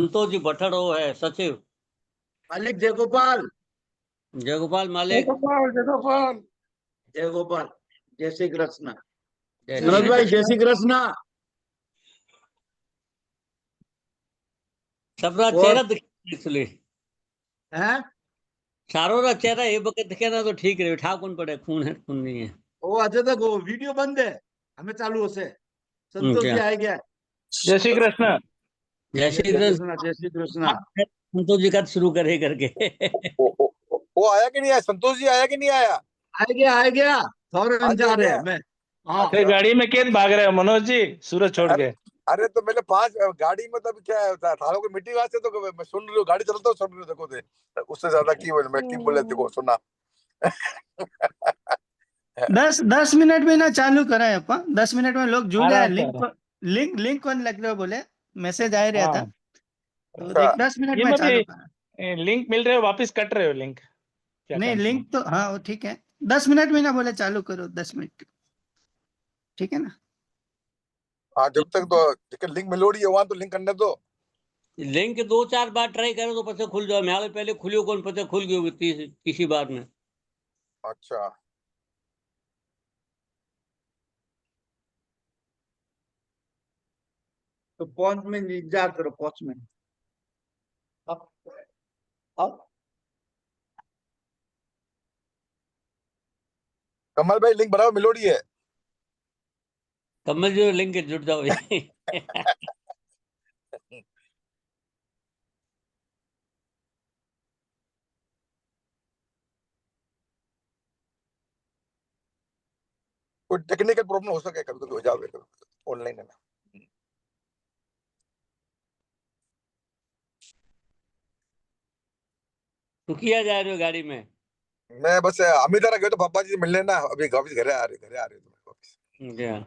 संतोष जी भट्टड़ वो है सचिव। मालिक जयगोपाल। जयगोपाल मालिक। जयगोपाल जयगोपाल जय श्री कृष्ण। जय श्री मनोज भाई कृष्ण। जय श्री कृष्ण। सबरा और चेहरा दिखे हैं सारो रा चेहरा ये बके दिखे ना तो ठीक रहे ठा कौन पड़े खून है खून नहीं है। वो अजय तक वो वीडियो बंद है हमें चालू से संतोष क्या जी आए गया। जय श्री कृष्ण। जय जय श्री श्री कृष्ण। कृष्ण जय श्री कृष्ण। संतोष जी का शुरू करे करके। वो आया कि नहीं आया? संतोष जी आया कि नहीं आया? आ गया थोड़ा आ इंतजार गया है मैं। हाँ अरे गाड़ी में केत भाग रहे हो मनोज जी सूरज छोड़ अरे के? अरे तो मैंने 5 गाड़ी में तब क्या होता है थालों की मिट्टी वास्ते तो मैं सुन रही हूँ गाड़ी चलता हूँ सुन रही हूँ देखो दे उससे ज्यादा की मैं की बोले देखो सुना 10 मिनट में ना चालू कराए अपन 10 मिनट में लोग जुड़ गए आराम से लिंक लिंक लिंक कौन लग रहे हो बोले मैसेज आ रहा था हाँ तो अच्छा 10 मिनट ये में मत चालू करा। लिंक मिल रहे हो वापस कट रहे हो लिंक क्या नहीं काम? लिंक तो हाँ वो ठीक है 10 मिनट में ना बोले चालू करो 10 मिनट ठीक है ना। हाँ जब तक तो लिंक मिलोड़ी है वहां तो लिंक करने दो। लिंक 2-4 बार ट्राई करे तो पता खुल जाओ मैं पहले खुलियो कौन पता खुल गयो तीसरी बार में। अच्छा तो 5 मिनट इंतजार करो 5 मिनट। अब अब कमल भाई लिंक बनाओ मिलोड़ी है। कमल जो लिंक जुड़ जाओ। कोई टेक्निकल प्रॉब्लम हो सके कभी कभी हो जाओगे ऑनलाइन है ना। तो किया जा रहे हो गाड़ी में? मैं बस अमितारा गए तो पापा जी से मिलने ना अभी वापस घरे आ रहे तो वापस क्या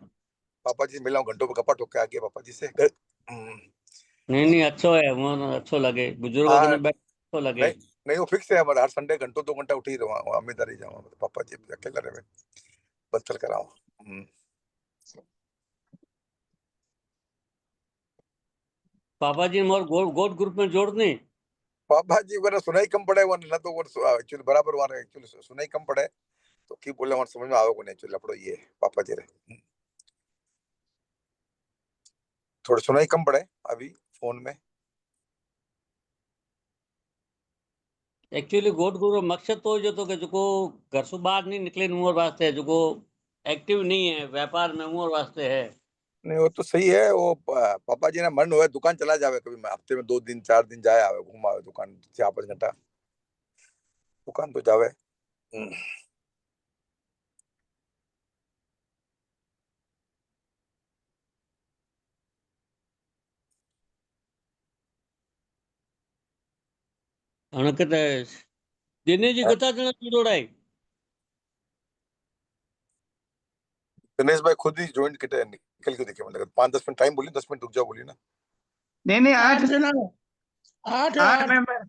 पापा जी से मिला हूँ घंटों में गप्पा ठोक के आ गया पापा जी से नहीं नहीं अच्छो है वो अच्छो लगे बुजुर्गों हाँ के बैठ अच्छो लगे। नहीं नहीं वो फिक्स है हमारा हर संडे घंटों 2 घंटा उठी रहा अमितारा ही जाऊँ पापा जी अकेला रहे बदल कराऊँ। पापा जी मोर गोद ग्रुप में जोड़ नहीं। पापा जी वरना सुनाई कम पड़े वन ना तो वो एक्चुअली बराबर वाले एक्चुअली सुनाई कम पड़े तो की बोले वन समझ में आओ को नहीं एक्चुअली लपड़ो ये पापा जी रे थोड़ा सुनाई कम पड़े अभी फोन में। एक्चुअली गोड गुरु मकसद तो जो तो कि जो घर से बाहर नहीं निकले उमर वास्ते जो एक्टिव नहीं है व्यापार में उमर वास्ते है। नहीं वो तो सही है वो पापा जी ने मन हुआ दुकान चला जावे कभी हफ्ते में 2 दिन 4 दिन जाए आवे घूम आवे दुकान 4-5 घंटा दुकान तो जावे। अणकत दिनेश जी गता जना जुड़ोड़ाई। दिनेश भाई खुद ही ज्वाइन किटे निकल के दिखे मतलब 5-10 मिनट टाइम बोली 10 मिनट रुक जाओ बोली ना। नहीं 8 जना 8 8 मेंबर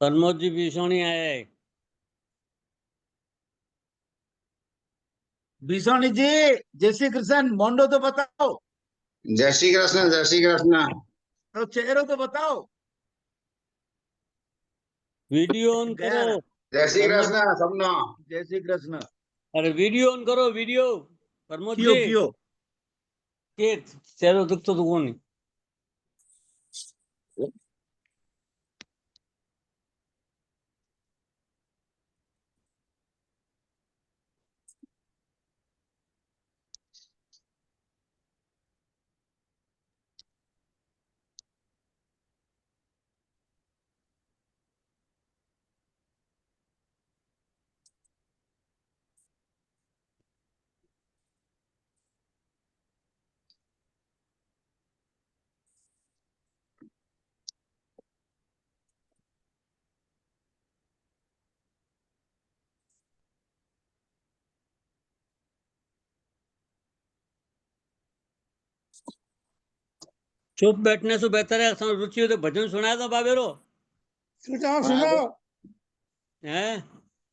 प्रमोद जी भीषणी आए है। भीषणी जी जय श्री कृष्ण मोंडो तो बताओ। जय श्री कृष्ण जय श्री कृष्ण। तो चेहरा तो बताओ। वीडियो ऑन गया करो। ना। जय श्री प्रमोद कृष्ण सबनो। जय श्री कृष्ण। अरे वीडियो ऑन करो वीडियो। प्रमोद क्यों जी क्यों के चेहरो दुख तो नहीं। चुप बैठने से बेहतर है रुचि हो तो भजन सुनाया था बाबेरो। सुनो हैं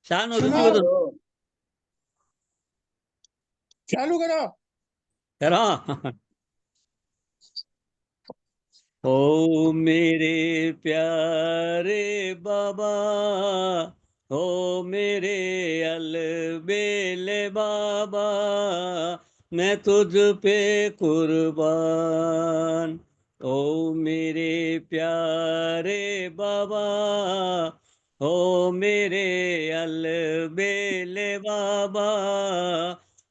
शान और सुनो रुचि बदल चालू करो। करो। ओ मेरे प्यारे बाबा, ओ मेरे अलबेले बाबा, मैं तुझ पे कुर्बान। ओ मेरे प्यारे बाबा, ओ मेरे अलबेले बाबा,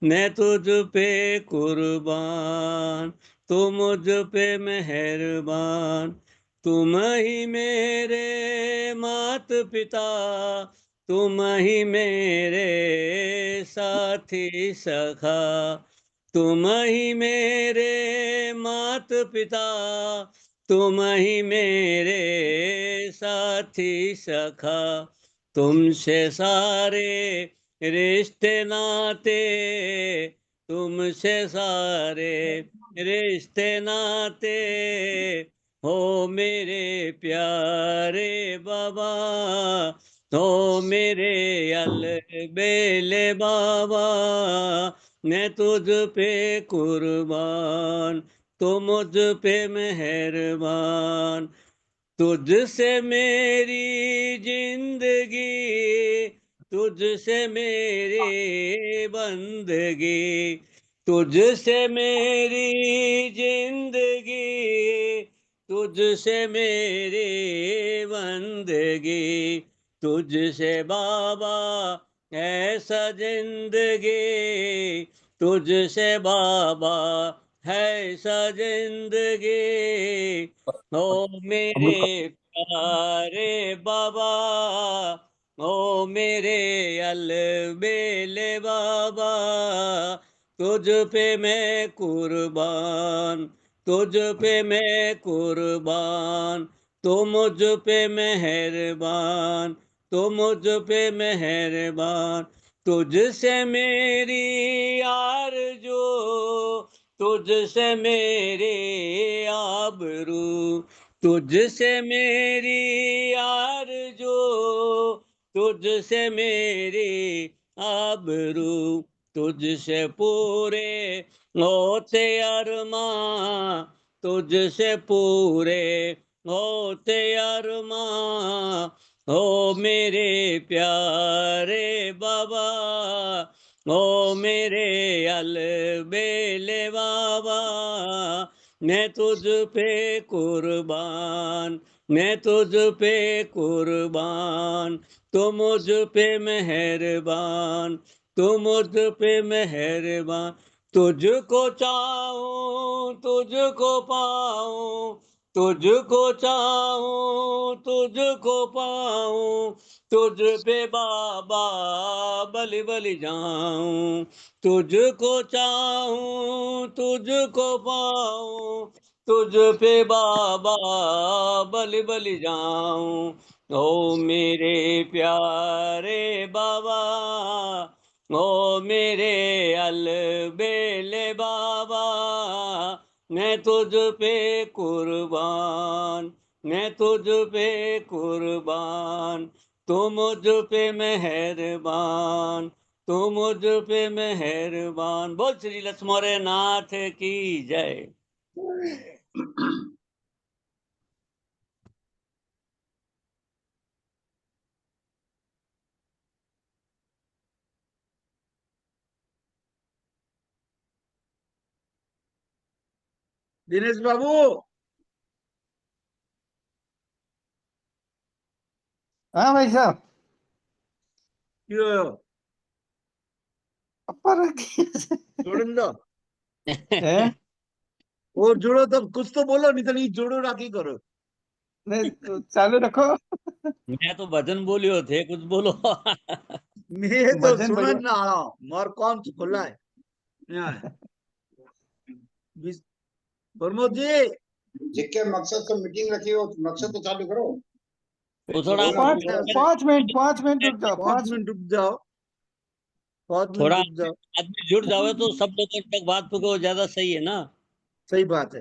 मैं तुझ पे कुर्बान। तू मुझ पे मेहरबान, तुम ही मेरे मात पिता, तुम ही मेरे साथी सखा, तुम ही मेरे मात पिता, तुम ही मेरे साथी सखा, तुमसे सारे रिश्ते नाते, तुमसे सारे रिश्ते नाते, हो मेरे प्यारे बाबा, हो मेरे अलबेले बाबा, मैं तुझ पे कुर्बान, तो मुझ पे मेहरबान। तुझसे मेरी जिंदगी, तुझसे मेरी बंदगी, तुझसे मेरी जिंदगी, तुझसे मेरी बंदगी, तुझसे बाबा ऐसा जिंदगी, तुझसे बाबा है ऐसा जिंदगी। ओ मेरे प्यारे बाबा, ओ मेरे अलबेले बाबा, तुझ पे मैं कुर्बान, तुझ पे मैं कुर्बान, तो मुझ पे मेहरबान, तो मुझ पे मेहरबान। तुझसे मेरी आरज़ू, तुझसे मेरी आबरू, तुझसे मेरी आरज़ू, तुझसे मेरी आबरू, तुझसे पूरे होते अरमां, तुझसे पूरे होते अरमां। ओ मेरे प्यारे बाबा, ओ मेरे अलबेले बाबा, मैं तुझ पे कुर्बान, मैं तुझ पे कुर्बान, तो मुझ पे मेहरबान, तो मुझ पे मेहरबान। तुझको चाहूं तुझको पाऊं, तुझको चाहूं तुझको पाऊं, तुझ पे बाबा बलि बलि जाऊं। तुझको चाहूं तुझको पाऊं, तुझ पे बाबा बलि बलि जाऊं। ओ मेरे प्यारे बाबा, ओ मेरे अलबेले बाबा, मैं तुझ पे कुर्बान, मैं तुझ पे कुर्बान, तू मुझ पे मेहरबान, तू मुझ पे मेहरबान। बोल श्री लक्ष्मण नाथ की जय। दिनेश बाबू हाँ भाई साहब, क्यों ऊपर जोड़न दो है? वो जोड़ो तो कुछ तो बोलो, नहीं तो नहीं जोड़ो राखी करो। नहीं तो चालू रखो। मैं तो भजन बोलियो थे, कुछ बोलो। मैं तो भजन सुन भजन ना आया मोर कौन खुला है यहाँ है। प्रमोद जी जिसके मकसद से मीटिंग रखी हो मकसद तो चालू करो। वो थोड़ा बोला पाँच बोला। 5 मिनट रुक जाओ, 5 मिनट रुक जाओ, 5 मिनट थोड़ा रुक जाओ। आदमी जुड़ जावे तो सब लोगों तक बात पहुंचे, ज्यादा सही है ना। सही बात है।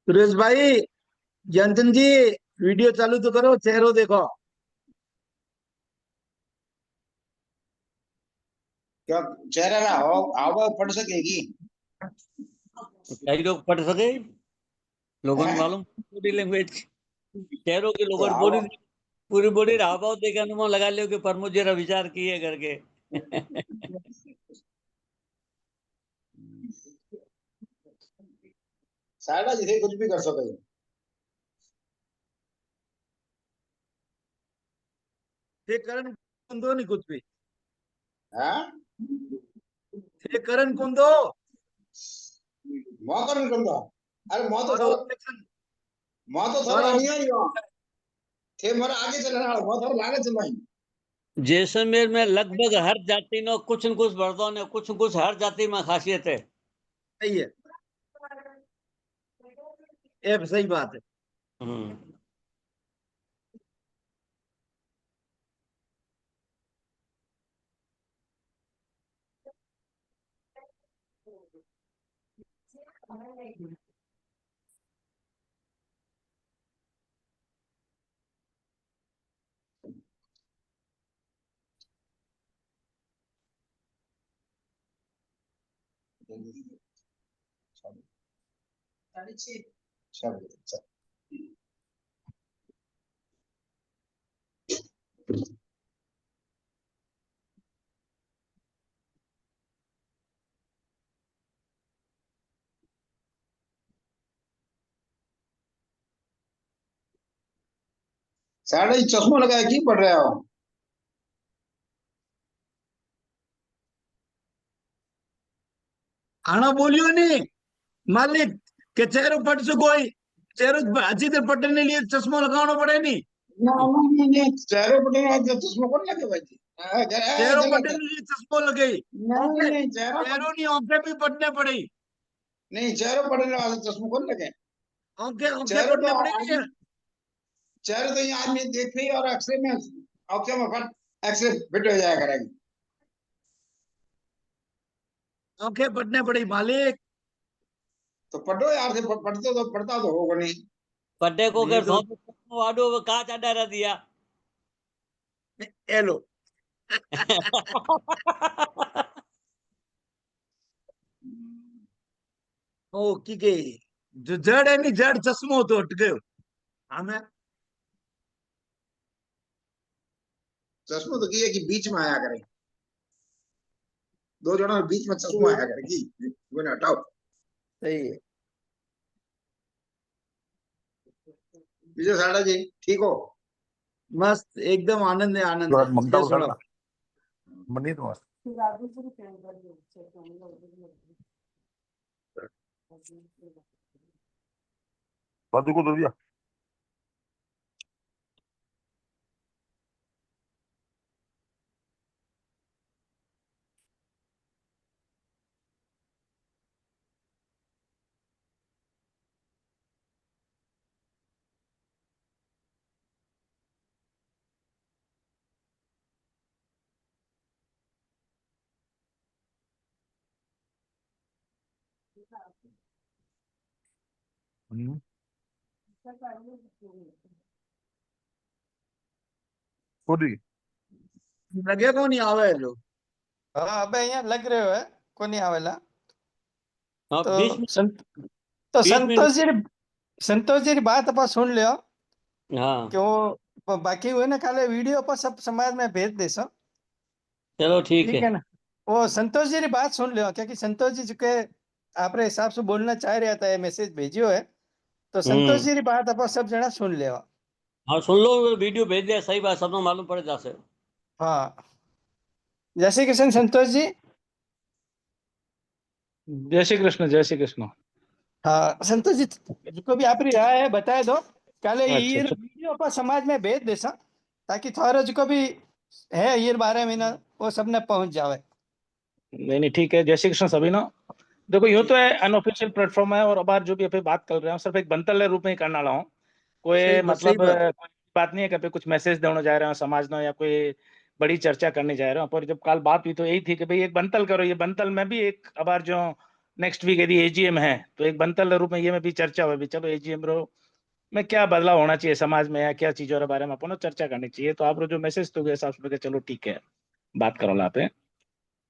सुरेश भाई, जयंतन जी, वीडियो चालू तो करो, चेहरो देखो। क्या चेहरा ना हो आवाज पढ़ सकेगी? कई लोग पढ़ सके, लोगों ने हैं? मालूम बॉडी लैंग्वेज, चेहरों की तो लोगों हाव बॉडी पूरी बॉडी हाव भाव देख के अनुमान लगा लियो कि प्रमोद जरा विचार किए करके। साइडा जिसे कुछ भी कर सके। ये करण कुंदो नहीं कुछ भी, हैं? ये करण कुंदो मैं कर नहीं करता। अरे मैं तो और थोड़ा ऑब्जेक्शन मैं तो और थोड़ा नहीं आई हूँ। थे मेरा आगे चलने वाला मैं थोड़ा लागे चलाई। जैसलमेर में लगभग हर जाति नो कुछ न कुछ बर्दों ने कुछ न कुछ हर जाति में खासियत है। सही है, ये सही बात है। हम्म। चल। साढ़े चश्मा लगाया की पढ़ रहे हो? आना बोलियो नहीं मालिक के चेहरो पट सको, चेहरो अच्छी तरह पटने लिए चश्मा लगाना पड़े नहीं। नहीं चेहरे पर चश्मा कौन लगे भाई जी? चेहरो गलत पटने है। लिए चश्मा लगे, नहीं नहीं चेहरा चेहरो नहीं आंखें भी पटने पड़ी, नहीं चेहरे पढ़ने वाले चश्मा कौन लगे? आंखें आंखें चेहरे पटने तो पड़ेगी। आदमी चेहरे तो ये आदमी देखे ही और एक्सरे में आंखों में फट एक्सरे फिट हो जाया करेगी। आंखें पटने पड़ी मालिक। तो पढ़ो यार से पढ़ते तो पढ़ता तो होगा नहीं। पड्डे को ये कर तो वाडो का चाडा रह दिया। ये लो ओ की जो जड़ है नहीं, जड़ चश्मो तो हट गयो हमें। चश्मा तो की है कि बीच में आया करे, दो जनों के बीच में चश्मा आया करेगी। गुना हटाओ। सही है। विजय साड़ा जी ठीक हो? मस्त एकदम आनंद है, आनंद है। ममता ये को सुनो, करना मनी तो बादू को दे दिया। छोड़ी लगे को नहीं आवे जो हाँ अबे यहाँ लग रहे है कोनी आवेला हाँ, तो 20 मिनट तो 20 मिनट संतोष जी बात आप सुन लियो हाँ कि वो बाकी हुए ना काले वीडियो पर सब समाज में भेज दे सो। चलो ठीक ठीक है। है ना, वो संतोष जी की बात सुन लियो क्योंकि संतोष जी चुके आपरे हिसाब से बोलना चाह रहा था, ये मैसेज भेजियो है तो संतोष जी की बात आप सब जना सुन लियो। हाँ सुन लो, वीडियो भेज दिया, सही बात सबको मालूम पड़ जासे। हाँ जय श्री कृष्ण संतोष जी। जय श्री कृष्ण, जय श्री कृष्ण। हाँ संतोष जी जो भी आपकी राय है बताए दो, काले अच्छा ये अच्छा, वीडियो पर समाज में भेज दे सा ताकि थारो जो भी है ये बारे में ना वो सब ने पहुंच जावे। नहीं नहीं ठीक है। जय श्री कृष्ण सभी ना। देखो यूं तो है अनऑफिशियल प्लेटफॉर्म है और अब जो भी अभी बात कर रहे हैं सिर्फ एक बंतल रूप में ही करना रहा हूँ। कोई सही मतलब बात। बात नहीं है कि कुछ मैसेज देने जा रहे हो समाज ना या कोई बड़ी चर्चा करने जा रहे हो। पर जब काल बात हुई तो यही थी कि भाई एक बंतल करो, ये बंतल में भी एक अबार जो नेक्स्ट वीक यदि एजीएम है तो एक बंतल रूप में ये में भी चर्चा हो भी चलो एजीएम रो में क्या बदलाव होना चाहिए समाज में या क्या चीजों के बारे में अपन चर्चा करनी चाहिए। तो आप जो मैसेज तो हिसाब से चलो ठीक है बात करो ला पे।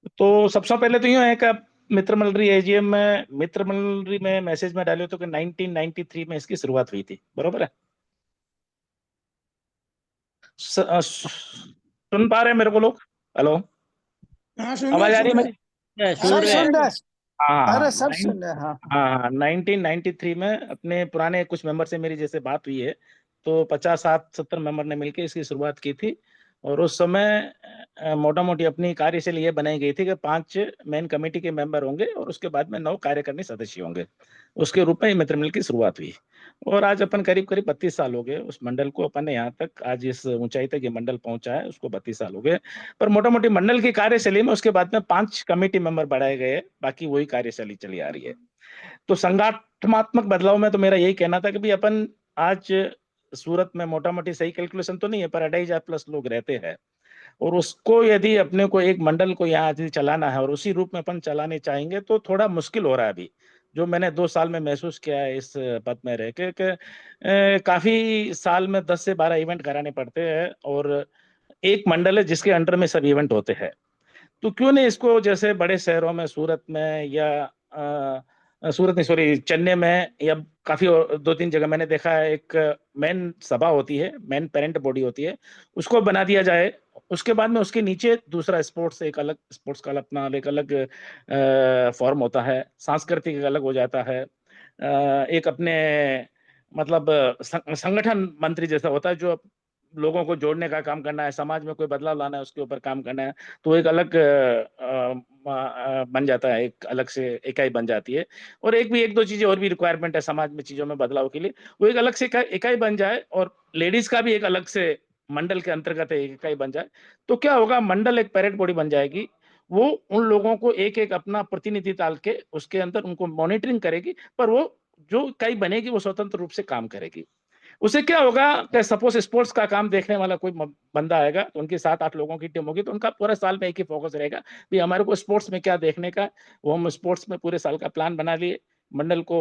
तो सबसे पहले तो यूं है कि मित्र मंडली एजीएम में मित्र मंडली में मैसेज में डाले तो कि 1993 में इसकी शुरुआत हुई थी, बरोबर है? सुन पा रहे हैं मेरे को लोग? हेलो, हाँ सुन आवाज रहे आ रही है सुन मेरी? सुन सब रहे सुन हैं। रहे हाँ अरे सब सुन रहे हाँ हाँ 1993 में अपने पुराने कुछ मेंबर से मेरी जैसे बात हुई है तो 50-60-70 मेंबर ने मिलकर इसकी शुरुआत की थी। और उस समय मोटा मोटी अपनी कार्यशैली ये बनाई गई थी कि 5 मेन कमेटी के मेंबर होंगे और उसके बाद में 9 कार्यकारिणी सदस्य होंगे। उसके रूप में मित्र मंडल की शुरुआत हुई और आज अपन करीब करीब 32 साल हो गए उस मंडल को, अपन ने यहाँ तक आज इस ऊंचाई तक ये मंडल पहुंचा है उसको 32 साल हो गए। पर मोटा मोटी मंडल की कार्यशैली में उसके बाद में 5 कमेटी मेंबर बढ़ाए गए, बाकी वही कार्यशैली चली आ रही है। तो संगठनात्मक बदलाव में तो मेरा यही कहना था कि भाई अपन आज सूरत में मोटा मोटी सही कैलकुलेशन तो नहीं है पर 2500+ लोग रहते हैं और उसको यदि अपने को एक मंडल को यहाँ यदि चलाना है और उसी रूप में अपन चलाने चाहेंगे तो थोड़ा मुश्किल हो रहा है अभी। जो मैंने 2 साल में महसूस किया है इस पद में रह के काफी साल में 10 से 12 इवेंट कराने पड़ते हैं और एक मंडल है जिसके अंडर में सब इवेंट होते हैं। तो क्यों नहीं इसको जैसे बड़े शहरों में सूरत में या सूरत नहीं सॉरी चेन्नई में या काफी 2-3 जगह मैंने देखा है एक मेन सभा होती है, मेन पेरेंट बॉडी होती है, उसको बना दिया जाए। उसके बाद में उसके नीचे दूसरा स्पोर्ट्स एक अलग स्पोर्ट्स का अपना एक अलग फॉर्म होता है, सांस्कृतिक एक अलग हो जाता है। एक अपने मतलब संगठन मंत्री जैसा होता है जो लोगों को जोड़ने का काम करना है, समाज में कोई बदलाव लाना है उसके ऊपर काम करना है। तो एक अलग बन जाता है, एक अलग से इकाई बन जाती है। और एक भी 1-2 चीजें और भी रिक्वायरमेंट है समाज में चीजों में बदलाव के लिए, वो एक अलग से इकाई बन जाए और लेडीज का भी एक अलग से मंडल के अंतर्गत एक इकाई बन जाए। तो क्या होगा, मंडल एक पैरेट बॉडी बन जाएगी। वो उन लोगों को एक एक अपना प्रतिनिधि डाल के उसके अंदर उनको मॉनिटरिंग करेगी, पर वो जो इकाई बनेगी वो स्वतंत्र रूप से काम करेगी। उसे क्या होगा कि सपोज स्पोर्ट्स का काम देखने वाला कोई बंदा आएगा तो उनकी 7-8 लोगों की टीम होगी तो उनका पूरे साल में एक ही फोकस रहेगा कि हमारे को स्पोर्ट्स में क्या देखने का, वो हम स्पोर्ट्स में पूरे साल का प्लान बना लिए, मंडल को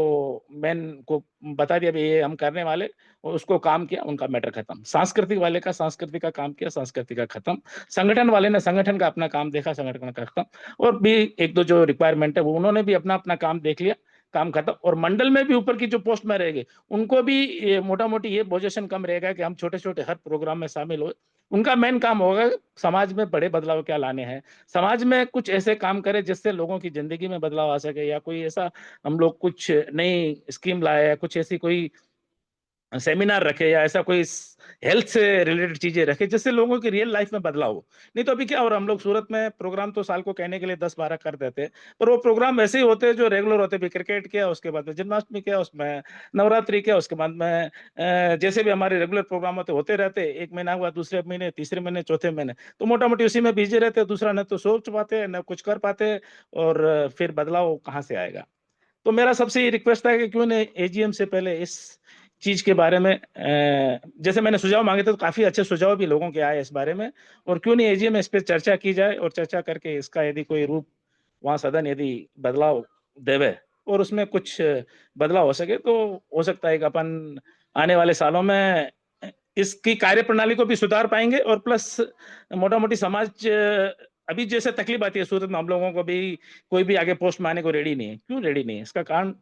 मैन को बता दिया भाई ये हम करने वाले और उसको काम किया, उनका मैटर खत्म। सांस्कृतिक वाले का सांस्कृतिक का काम किया, सांस्कृतिक का खत्म। संगठन वाले ने संगठन का अपना काम देखा, संगठन का खत्म। और भी 1-2 जो रिक्वायरमेंट है वो उन्होंने भी अपना अपना काम देख लिया, काम खत्म। और मंडल में भी ऊपर की जो पोस्ट में रहेगी उनको भी मोटा मोटी ये पोजीशन कम रहेगा कि हम छोटे छोटे हर प्रोग्राम में शामिल हो। उनका मेन काम होगा समाज में बड़े बदलाव क्या लाने हैं, समाज में कुछ ऐसे काम करें जिससे लोगों की जिंदगी में बदलाव आ सके, या कोई ऐसा हम लोग कुछ नई स्कीम लाए या कुछ ऐसी कोई सेमिनार रखे या ऐसा कोई हेल्थ से रिलेटेड चीजें रखे जिससे लोगों की रियल लाइफ में बदलाव हो। नहीं तो अभी क्या हो रहा है, हम लोग सूरत में प्रोग्राम तो साल को कहने के लिए 10-12 कर देते हैं, पर वो प्रोग्राम ऐसे ही होते हैं जो रेगुलर होते हैं। क्रिकेट किया, उसके बाद में जन्माष्टमी किया, उसमें नवरात्रि किया, उसके बाद में जैसे भी हमारे रेगुलर प्रोग्राम होते रहते, एक महीना हुआ, दूसरे महीने, तीसरे महीने, चौथे महीने, तो मोटा मोटी उसी में बिजी रहते। दूसरा न तो सोच पाते न कुछ कर पाते, और फिर बदलाव कहाँ से आएगा। तो मेरा सबसे ये रिक्वेस्ट है कि क्यों नहीं एजीएम से पहले इस चीज के बारे में जैसे मैंने सुझाव मांगे थे तो काफी अच्छे सुझाव भी लोगों के आए इस बारे में, और क्यों नहीं एजीएम में इस पे चर्चा की जाए और चर्चा करके इसका यदि कोई रूप वहां सदन यदि बदलाव देवे और उसमें कुछ बदलाव हो सके तो हो सकता है कि अपन आने वाले सालों में इसकी कार्यप्रणाली को भी सुधार पाएंगे। और प्लस मोटा मोटी समाज अभी जैसे तकलीफ आती है सूरत में, हम लोगों को भी कोई भी आगे पोस्ट में आने को रेडी नहीं है। क्यों रेडी नहीं है, इसका कारण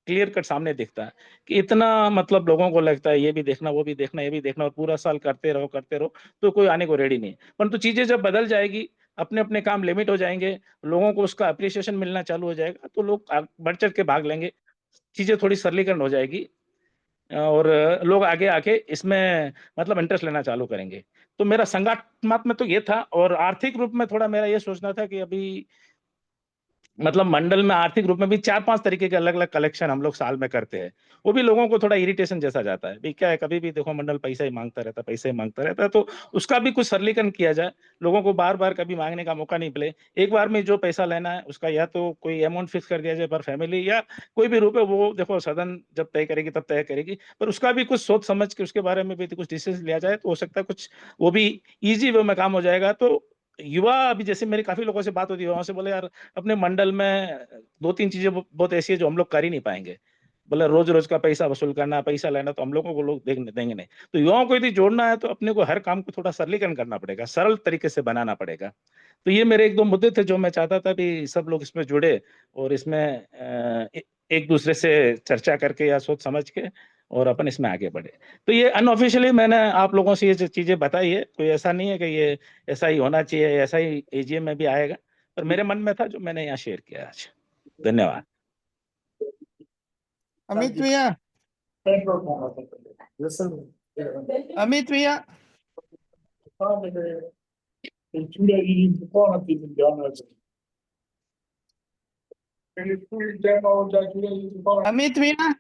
क्लियर कट सामने दिखता है कि इतना मतलब लोगों को लगता है ये भी देखना, वो भी देखना, ये भी देखना, और पूरा साल करते रहो तो कोई आने को रेडी नहीं है। परंतु चीजें जब बदल जाएगी, अपने अपने काम लिमिट हो जाएंगे, लोगों को उसका अप्रिसिएशन मिलना चालू हो जाएगा, तो लोग बढ़ चढ़ के भाग लेंगे, चीजें थोड़ी सरलीकरण हो जाएगी और लोग आगे आके इसमें मतलब इंटरेस्ट लेना चालू करेंगे। तो मेरा संगठनात्मक में तो ये था, और आर्थिक रूप में थोड़ा मेरा ये सोचना था कि अभी मतलब मंडल में आर्थिक रूप में भी 4-5 तरीके के अलग-अलग कलेक्शन हम लोग साल में करते हैं। वो भी लोगों को थोड़ा इरिटेशन जैसा जाता है। भई क्या है, कभी भी देखो मंडल पैसा ही माँगता रहता है, पैसा ही माँगता रहता है, तो उसका भी कुछ सरलीकरण किया जाए। लोगों को बार-बार कभी माँगने का मौका नहीं मिले। एक बार में जो पैसा लेना है, उसका या तो कोई अमाउंट फिक्स कर दिया जाए पर फैमिली, या कोई भी रूप है वो देखो सदन जब तय करेगी तब तय करेगी। पर उसका भी कुछ सोच समझ के उसके बारे में भी कुछ डिसीज़न लिया जाए, तो हो सकता है कुछ वो भी ईज़ी वे में काम हो जाएगा। तो युवा, अभी जैसे मेरी काफ़ी लोगों से बात होती है, युवाओं से, बोले यार अपने मंडल में 2-3 चीज़ें बहुत ऐसी है जो हम लोग कर ही नहीं पाएँगे। बोले रोज़-रोज़ का पैसा वसूल करना, पैसा लेना, तो हम लोगों को लोग देंगे नहीं। तो युवाओं को यदि जोड़ना है तो अपने को हर काम को थोड़ा सरलीकरण करना पड़ेगा, सरल तरीके से बनाना पड़ेगा। तो ये मेरे 1-2 मुद्दे थे जो मैं चाहता था कि सब लोग इसमें जुड़े और इसमें एक-दूसरे से चर्चा करके या सोच समझ के और अपन इसमें आगे बढ़े। तो ये अनऑफिशियली मैंने आप लोगों से ये जो चीज़ें बताई है, कोई ऐसा नहीं है कि ये ऐसा ही होना चाहिए, ऐसा ही एजीएम में भी आएगा, पर मेरे मन में था जो मैंने यहाँ शेयर किया आज। धन्यवाद। अमित भैया, अमित भैया, अमित भैया,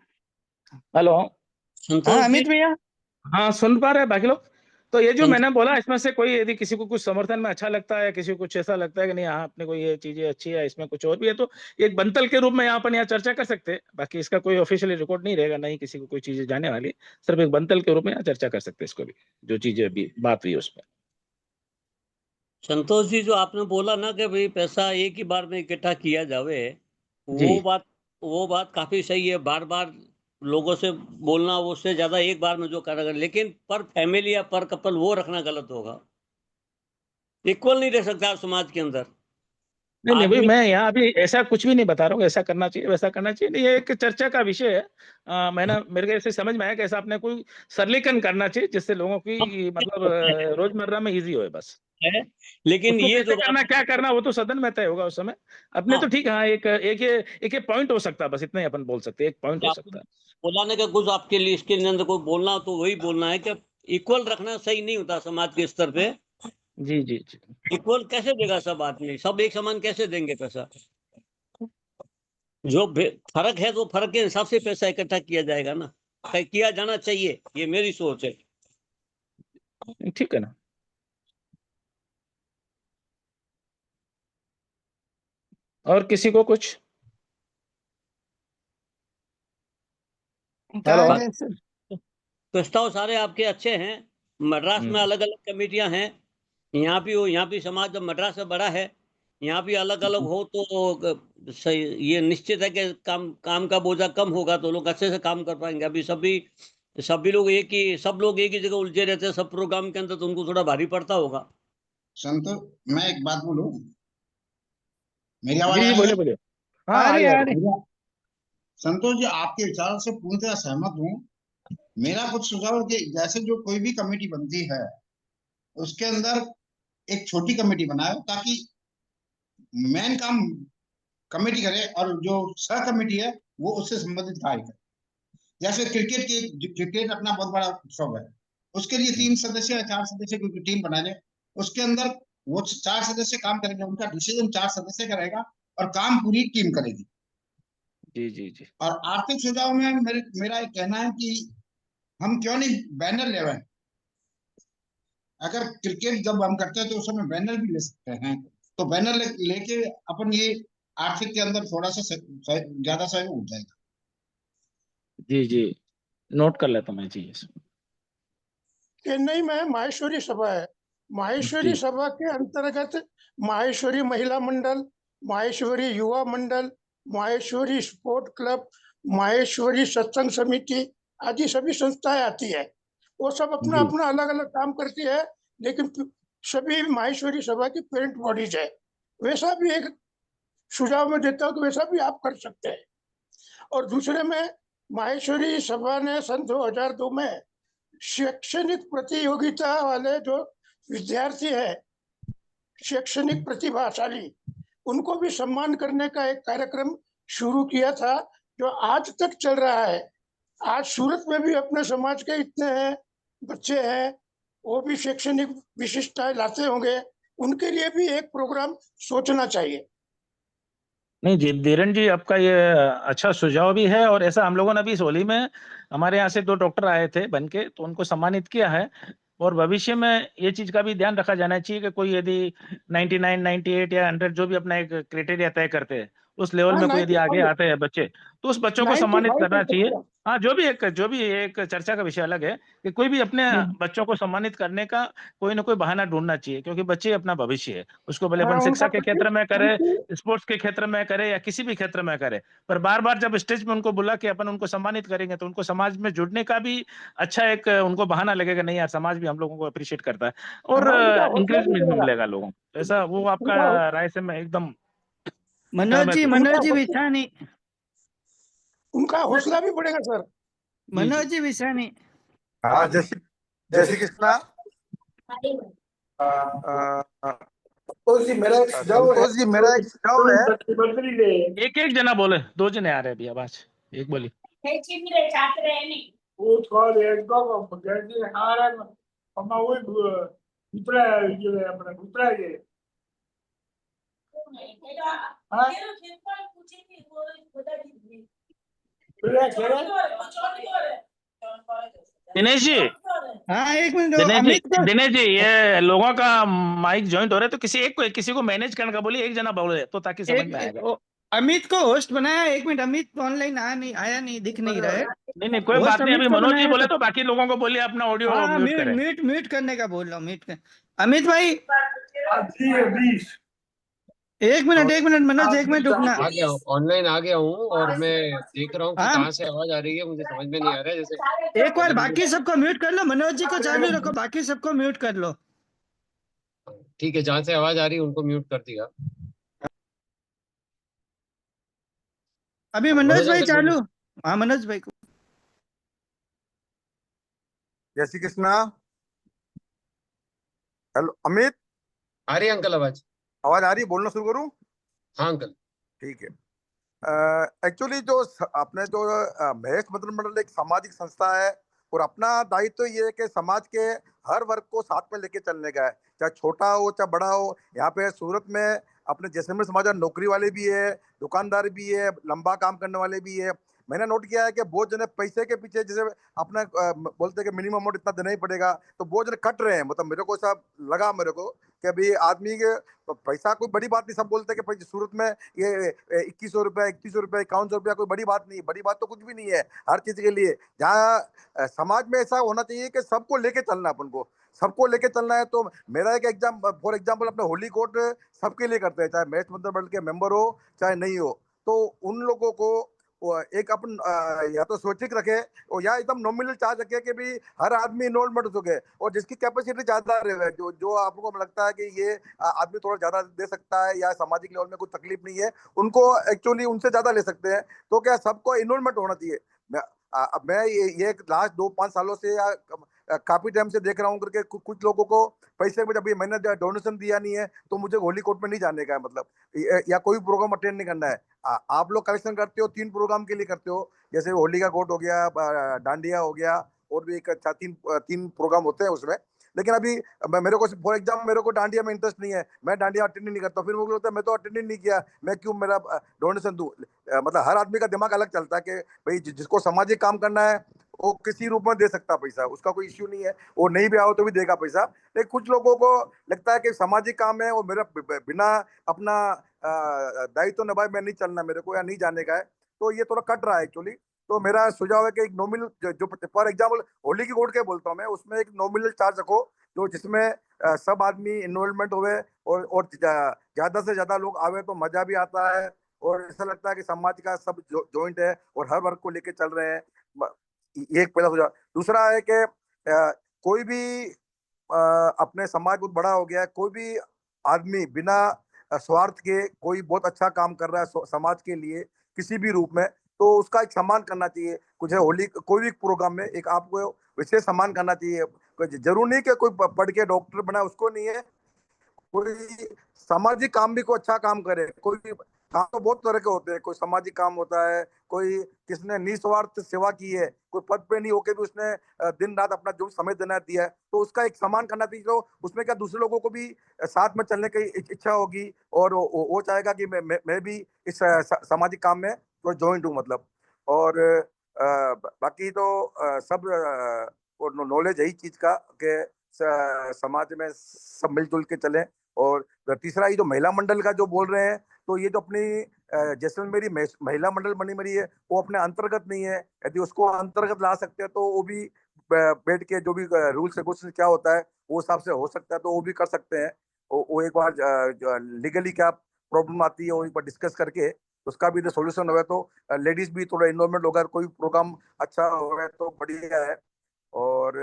हेलो। हाँ संतोष जी, अमित भैया, हाँ, सुन पा रहे हैं बाकी लोग? तो ये जो सुन मैंने बोला, इसमें से कोई यदि किसी को कुछ समर्थन में अच्छा लगता है, किसी को कुछ ऐसा लगता है कि नहीं हाँ, अपने को ये चीज़ें अच्छी है, इसमें कुछ और भी है, तो एक बंतल के रूप में यहाँ अपन यहाँ चर्चा कर सकते हैं। बाकी इसका कोई ऑफिशियली रिकॉर्ड नहीं रहेगा, ना ही किसी को कोई चीज़ें जाने वाली है। सिर्फ एक बंतल के रूप में यहाँ चर्चा कर सकते हैं इसको भी, जो चीज़ें अभी बात हुई उसपे। संतोष जी, जो आपने बोला ना कि भाई पैसा एक ही बार में इकट्ठा किया जावे, जी। वो बात काफी सही है। बार-बार लोगों से बोलना, उससे ज़्यादा एक बार में जो करेगा, लेकिन पर फैमिली या पर कपल वो रखना गलत होगा। इक्वल नहीं रह सकता आप समाज के अंदर। नहीं, नहीं, भाई आदमी मैं यहाँ अभी ऐसा कुछ भी नहीं बता रहा हूँ, ऐसा करना चाहिए, वैसा करना चाहिए। नहीं, ये एक चर्चा का विषय है। मैंने मेरे को ऐसे समझ में आया कि ऐसा अपने कोई सरलीकरण करना चाहिए, जिससे लोगों की मतलब रोजमर्रा में ईज़ी होए बस। है, लेकिन उसको ये कैसे जो करना, बात क्या करना, वो तो सदन में तय होगा उस समय। अपने हाँ, तो ठीक है, हाँ, एक ये पॉइंट हो सकता है, बस इतना ही अपन बोल सकते हैं, एक पॉइंट कि हो आपको सकता है। बोलाने का कुछ आपके लिए इसके अंदर कोई बोलना हो तो वही बोलना है कि इक्वल रखना सही नहीं होता समाज के स्तर पे। जी, जी, जी। इक्वल कैसे देगा सब आदमी? सब एक समान कैसे देंगे पैसा? जो फर्क है तो फर्क के हिसाब से पैसा इकट्ठा किया जाएगा ना, किया जाना चाहिए, ये मेरी सोच है। ठीक है ना? और किसी को कुछ? क्या हेलो? है सर? प्रस्ताव सारे आपके अच्छे हैं। मद्रास में हुँ। अलग अलग कमेटियां हैं, यहाँ भी हो, यहाँ भी समाज जब मद्रास से बड़ा है, यहाँ भी अलग अलग हो तो सही, ये निश्चित है कि काम काम का बोझा कम होगा तो लोग अच्छे से काम कर पाएंगे। अभी सभी लोग सब लोग एक ही जगह उलझे रहते हैं सब प्रोग्राम के अंदर, तो उनको थोड़ा भारी पड़ता होगा। संतोष, मैं एक बात बोलूं, मेरी आवाज जी, आ जी, रही है? बोलिए, बोलिए। हाँ, आ आ रही रही है, आ आ रही है। रही। मेरा- संतोष जी, आपके विचारों से पूर्णतः सहमत हूँ। मेरा कुछ सुझाव है कि जैसे जो कोई भी कमेटी बनती है, उसके अंदर एक छोटी कमेटी बनाए ताकि मेन काम कमेटी करे और जो सह कमेटी है वो उससे संबंधित कार्य करे। जैसे क्रिकेट अपना बहुत बड़ा उत्सव है, उसके लिए 3 सदस्य या 4 सदस्य की टीम बना ले, उसके अंदर वो 4 सदस्य काम करेंगे, उनका डिसीजन 4 सदस्य का रहेगा और काम पूरी टीम करेगी। जी, जी, जी। और आर्थिक सुझाव में मेरा एक कहना है कि हम क्यों नहीं बैनर ले रहे हैं। अगर क्रिकेट जब हम करते हैं तो उस समय बैनर भी ले सकते हैं, तो बैनर लेके अपन ये आर्थिक के अंदर थोड़ा सा ज्यादा सहयोग हो जाएगा। जी, जी। नोट कर लेता हूँ मैं चीज़। चेन्नई में माहेश्वरी सभा है। माहेश्वरी जी। सभा के अंतर्गत माहेश्वरी महिला मंडल, माहेश्वरी युवा मंडल, माहेश्वरी स्पोर्ट क्लब, माहेश्वरी सत्संग समिति आदि सभी संस्थाएं आती है। वो सब अपना जी। अपना अलग अलग काम करती है, लेकिन सभी माहेश्वरी सभा की पेरेंट बॉडीज है। वैसा भी एक सुझाव में देता हूँ कि वैसा भी आप कर सकते हैं। और दूसरे में माहेश्वरी सभा ने सन 2002 में शैक्षणिक प्रतियोगिता वाले जो विद्यार्थी है, शैक्षणिक प्रतिभाशाली, उनको भी सम्मान करने का एक कार्यक्रम शुरू किया था जो आज तक चल रहा है। आज सूरत में भी अपने समाज के इतने हैं बच्चे हैं, वो भी शैक्षणिक विशिष्टताएं लाते होंगे, उनके लिए भी एक प्रोग्राम सोचना चाहिए। नहीं जी, धीरेन जी, आपका ये अच्छा सुझाव भी है। और ऐसा हम लोगों ने अभी इस होली में हमारे यहाँ से 2 डॉक्टर आए थे बन के, तो उनको सम्मानित किया है। और भविष्य में ये चीज का भी ध्यान रखा जाना चाहिए कि कोई यदि 99, 98 या 100 जो भी अपना एक क्राइटेरिया तय करते हैं, उस लेवल हाँ में कोई यदि आगे 95 आते हैं बच्चे, तो उस बच्चों को सम्मानित 95 करना चाहिए। प्रतिशत। हाँ, जो भी एक चर्चा का विषय अलग है कि कोई भी अपने बच्चों को सम्मानित करने का कोई ना कोई बहाना ढूंढना चाहिए, क्योंकि बच्चे अपना भविष्य है। उसको भले अपन हाँ, शिक्षा उनका के क्षेत्र में करे, उनकी स्पोर्ट्स के क्षेत्र में करे, या किसी भी क्षेत्र में करे, पर बार बार जब स्टेज पे उनको बुला के अपन उनको सम्मानित करेंगे, तो उनको समाज में जुड़ने का भी अच्छा एक उनको बहाना लगेगा, नहीं यार समाज भी हम लोगों को अप्रिशिएट करता है, और हाँ, उनका हौसला भी इंकरेजमेंट बढ़ेगा। मिलेगा लोगों को। ऐसा वो आपका उनका राय से मैं एकदम मनोज सहमत हूँ। जी विशानी, उनका हौसला भी बढ़ेगा सर। जी जी। मनोज जी विशानी। हाँ, जय श्री कृष्णा। संतोष जी, मेरा एक सुझाव है। एक एक जना बोले, 2 जने आ रहे हैं अभी आवाज, एक बोली। दिनेश जी, हाँ, एक मिनट, अमित को दिनेश जी, ये लोगों का माइक ज्वाइंट हो रहा है, तो किसी को मैनेज करने का बोलिए, एक जना बोले तो, ताकि समझ में आएगा। अमित को होस्ट बनाया। एक मिनट, अमित ऑनलाइन आया नहीं, दिख नहीं रहा है। नहीं, कोई होस्ट बात नहीं। अमित अभी को मनोज जी बनाया बोले तो बाकी लोगों को बोलिए अपना ऑडियो हाँ, म्यूट करें। म्यूट करने का बोल रहा हूँ, म्यूट कर। अमित भाई, 1 मिनट मनोज, 1 मिनट रुकना। आ गया हूँ, ऑनलाइन आ गया हूँ, और मैं देख रहा हूँ कि हाँ, कहाँ से आवाज आ रही है, मुझे समझ में नहीं आ रहा है। जैसे एक बार अगर बाकी सबको म्यूट कर लो, मनोज जी को चालू रखो, बाकी सबको म्यूट कर लो। ठीक है, जहाँ से आवाज आ रही है उनको म्यूट कर दिया। अभी मनोज भाई अंकल चालू। बोलिए। हाँ, मनोज भाई को। जय श्री कृष्णा। हेलो अमित, आ रही है अंकल आवाज? आवाज आ रही है? बोलना शुरू करूं? हाँ अंकल। ठीक है। एक्चुअली अपने जो महेश मित्र मंडल एक सामाजिक संस्था है, और अपना दायित्व तो ये है कि समाज के हर वर्ग को साथ में लेके चलने का है, चाहे छोटा हो चाहे बड़ा हो। यहाँ पे सूरत में अपने जैसलमेर समाज में नौकरी वाले भी है, दुकानदार भी है, लंबा काम करने वाले भी है। मैंने नोट किया है कि बहुत जने पैसे के पीछे, जैसे अपना बोलते हैं कि मिनिमम अमाउंट इतना देना ही पड़ेगा, तो बहुत जने कट रहे हैं। मतलब मेरे को सब लगा मेरे को कि अभी आदमी के पैसा कोई बड़ी बात नहीं। सब बोलते हैं कि सूरत में ये 2100 रुपया, 3100 रुपया, 5100 रुपया कोई बड़ी बात नहीं। बड़ी बात तो कुछ भी नहीं है हर चीज के लिए। जहाँ समाज में ऐसा होना चाहिए कि सबको लेके चलना, अपन को सबको लेके चलना है। तो मेरा एक फॉर एग्जाम्पल अपने होली कोर्ट सबके लिए करते हैं, चाहे मैच मंत्रिमंडल के मेंबर हो चाहे नहीं हो। तो उन लोगों को एक अपन या तो स्वैच्छिक रखे, और या एकदम नॉमिनल चार्ज रखे कि भी हर आदमी इन्वॉल्वमेंट हो सके, और जिसकी कैपेसिटी ज्यादा रहे, जो आपको लगता है कि ये आदमी थोड़ा ज्यादा दे सकता है या सामाजिक लेवल में कोई तकलीफ नहीं है, उनको एक्चुअली उनसे ज्यादा ले सकते हैं। तो क्या सबको इन्वॉल्वमेंट होना चाहिए। मैं ये लास्ट 2-5 सालों से या काफी टाइम से देख रहा हूँ करके कुछ लोगों को पैसे में, जब ये मैंने डोनेशन दिया नहीं है तो मुझे होली कोर्ट में नहीं जाने का है, मतलब या कोई प्रोग्राम अटेंड नहीं करना है। आप लोग कलेक्शन करते हो 3 प्रोग्राम के लिए करते हो, जैसे होली का कोर्ट हो गया, डांडिया हो गया, और भी एक 3 प्रोग्राम होते हैं उसमें। लेकिन अभी मेरे को फॉर एग्जाम्पल मेरे को डांडिया में इंटरेस्ट नहीं है, मैं डांडिया अटेंड नहीं करता। फिर मुझे लगता है मैं तो अटेंड नहीं किया, मैं क्यों मेरा डोनेशन दूं। मतलब हर आदमी का दिमाग अलग चलता है कि भाई जिसको सामाजिक काम करना है वो किसी रूप में दे सकता पैसा, उसका कोई इश्यू नहीं है, वो नहीं भी आओ तो भी देगा पैसा। लेकिन कुछ लोगों को लगता है कि सामाजिक काम है, वो मेरा बिना अपना दायित्व निभाए मैं नहीं चलना, मेरे को या नहीं जाने का है। तो ये थोड़ा कट रहा है एक्चुअली। तो मेरा सुझाव है कि एक नॉमिनल, जो फॉर एग्जाम्पल होली की कोर्ट के बोलता हूँ मैं, उसमें एक नॉमिनल चार्ज रखो, जो जिसमें सब आदमी इन्वॉल्वमेंट हुए, और ज्यादा से ज्यादा लोग आवे तो मजा भी आता है, और ऐसा लगता है कि समाज का सब जॉइंट है और हर वर्ग को लेके चल रहे हैं। ये एक पहला सुझाव। दूसरा है कि कोई भी अपने समाज बहुत बड़ा हो गया है, कोई भी आदमी बिना स्वार्थ के कोई बहुत अच्छा काम कर रहा है समाज के लिए किसी भी रूप में, तो उसका एक सम्मान करना चाहिए। कुछ है होली कोई भी प्रोग्राम में एक आपको विशेष सम्मान करना चाहिए। जरूर नहीं कि कोई पढ़ के डॉक्टर बना, उसको नहीं है, कोई सामाजिक काम भी कोई अच्छा काम करे, कोई काम तो बहुत तरह के होते हैं, कोई सामाजिक काम होता है, कोई किसने निस्वार्थ सेवा की है, कोई पद पे नहीं होके भी उसने दिन रात अपना जो समय देना दिया है, तो उसका एक सम्मान करना चाहिए। तो उसमें क्या दूसरे लोगों को भी साथ में चलने की इच्छा होगी और वो चाहेगा कि मैं भी इस सामाजिक काम में तो ज्वाइन हूँ मतलब। और बाकी तो सब नॉलेज है ही चीज का कि समाज में सब मिलजुल के चलें। और तीसरा ये जो महिला मंडल का जो बोल रहे हैं, तो ये जो अपनी जैसलमेरी महिला मंडल बनी मरी है, वो अपने अंतर्गत नहीं है। यदि उसको अंतर्गत ला सकते हैं तो वो भी बैठ के जो भी रूल्स रेगुलेशन क्या होता है वो हिसाब से हो सकता है, तो वो भी कर सकते हैं। वो एक बार लीगली क्या प्रॉब्लम आती है वो एक बार डिस्कस करके उसका भी सोल्यूशन हो, तो लेडीज भी थोड़ा इन्वॉल्वमेंट होगा, कोई प्रोग्राम अच्छा हो गया तो बढ़िया है। और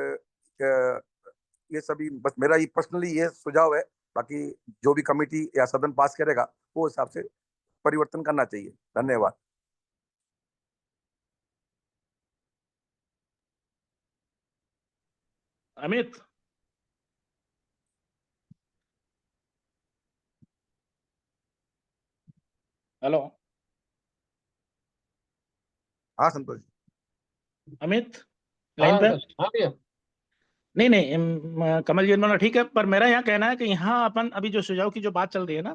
ये सभी बस मेरा ये पर्सनली ये सुझाव है। बाकी जो भी कमेटी या सदन पास करेगा वो हिसाब से परिवर्तन करना चाहिए। धन्यवाद। अमित, हेलो हाँ संतोष जी। अमित, हाँ लाइन पे? अंकल, हाँ भैया। नहीं नहीं, कमल जी बोला ठीक है, पर मेरा यहाँ कहना है कि यहाँ अपन अभी जो सुझाव की जो बात चल रही है ना,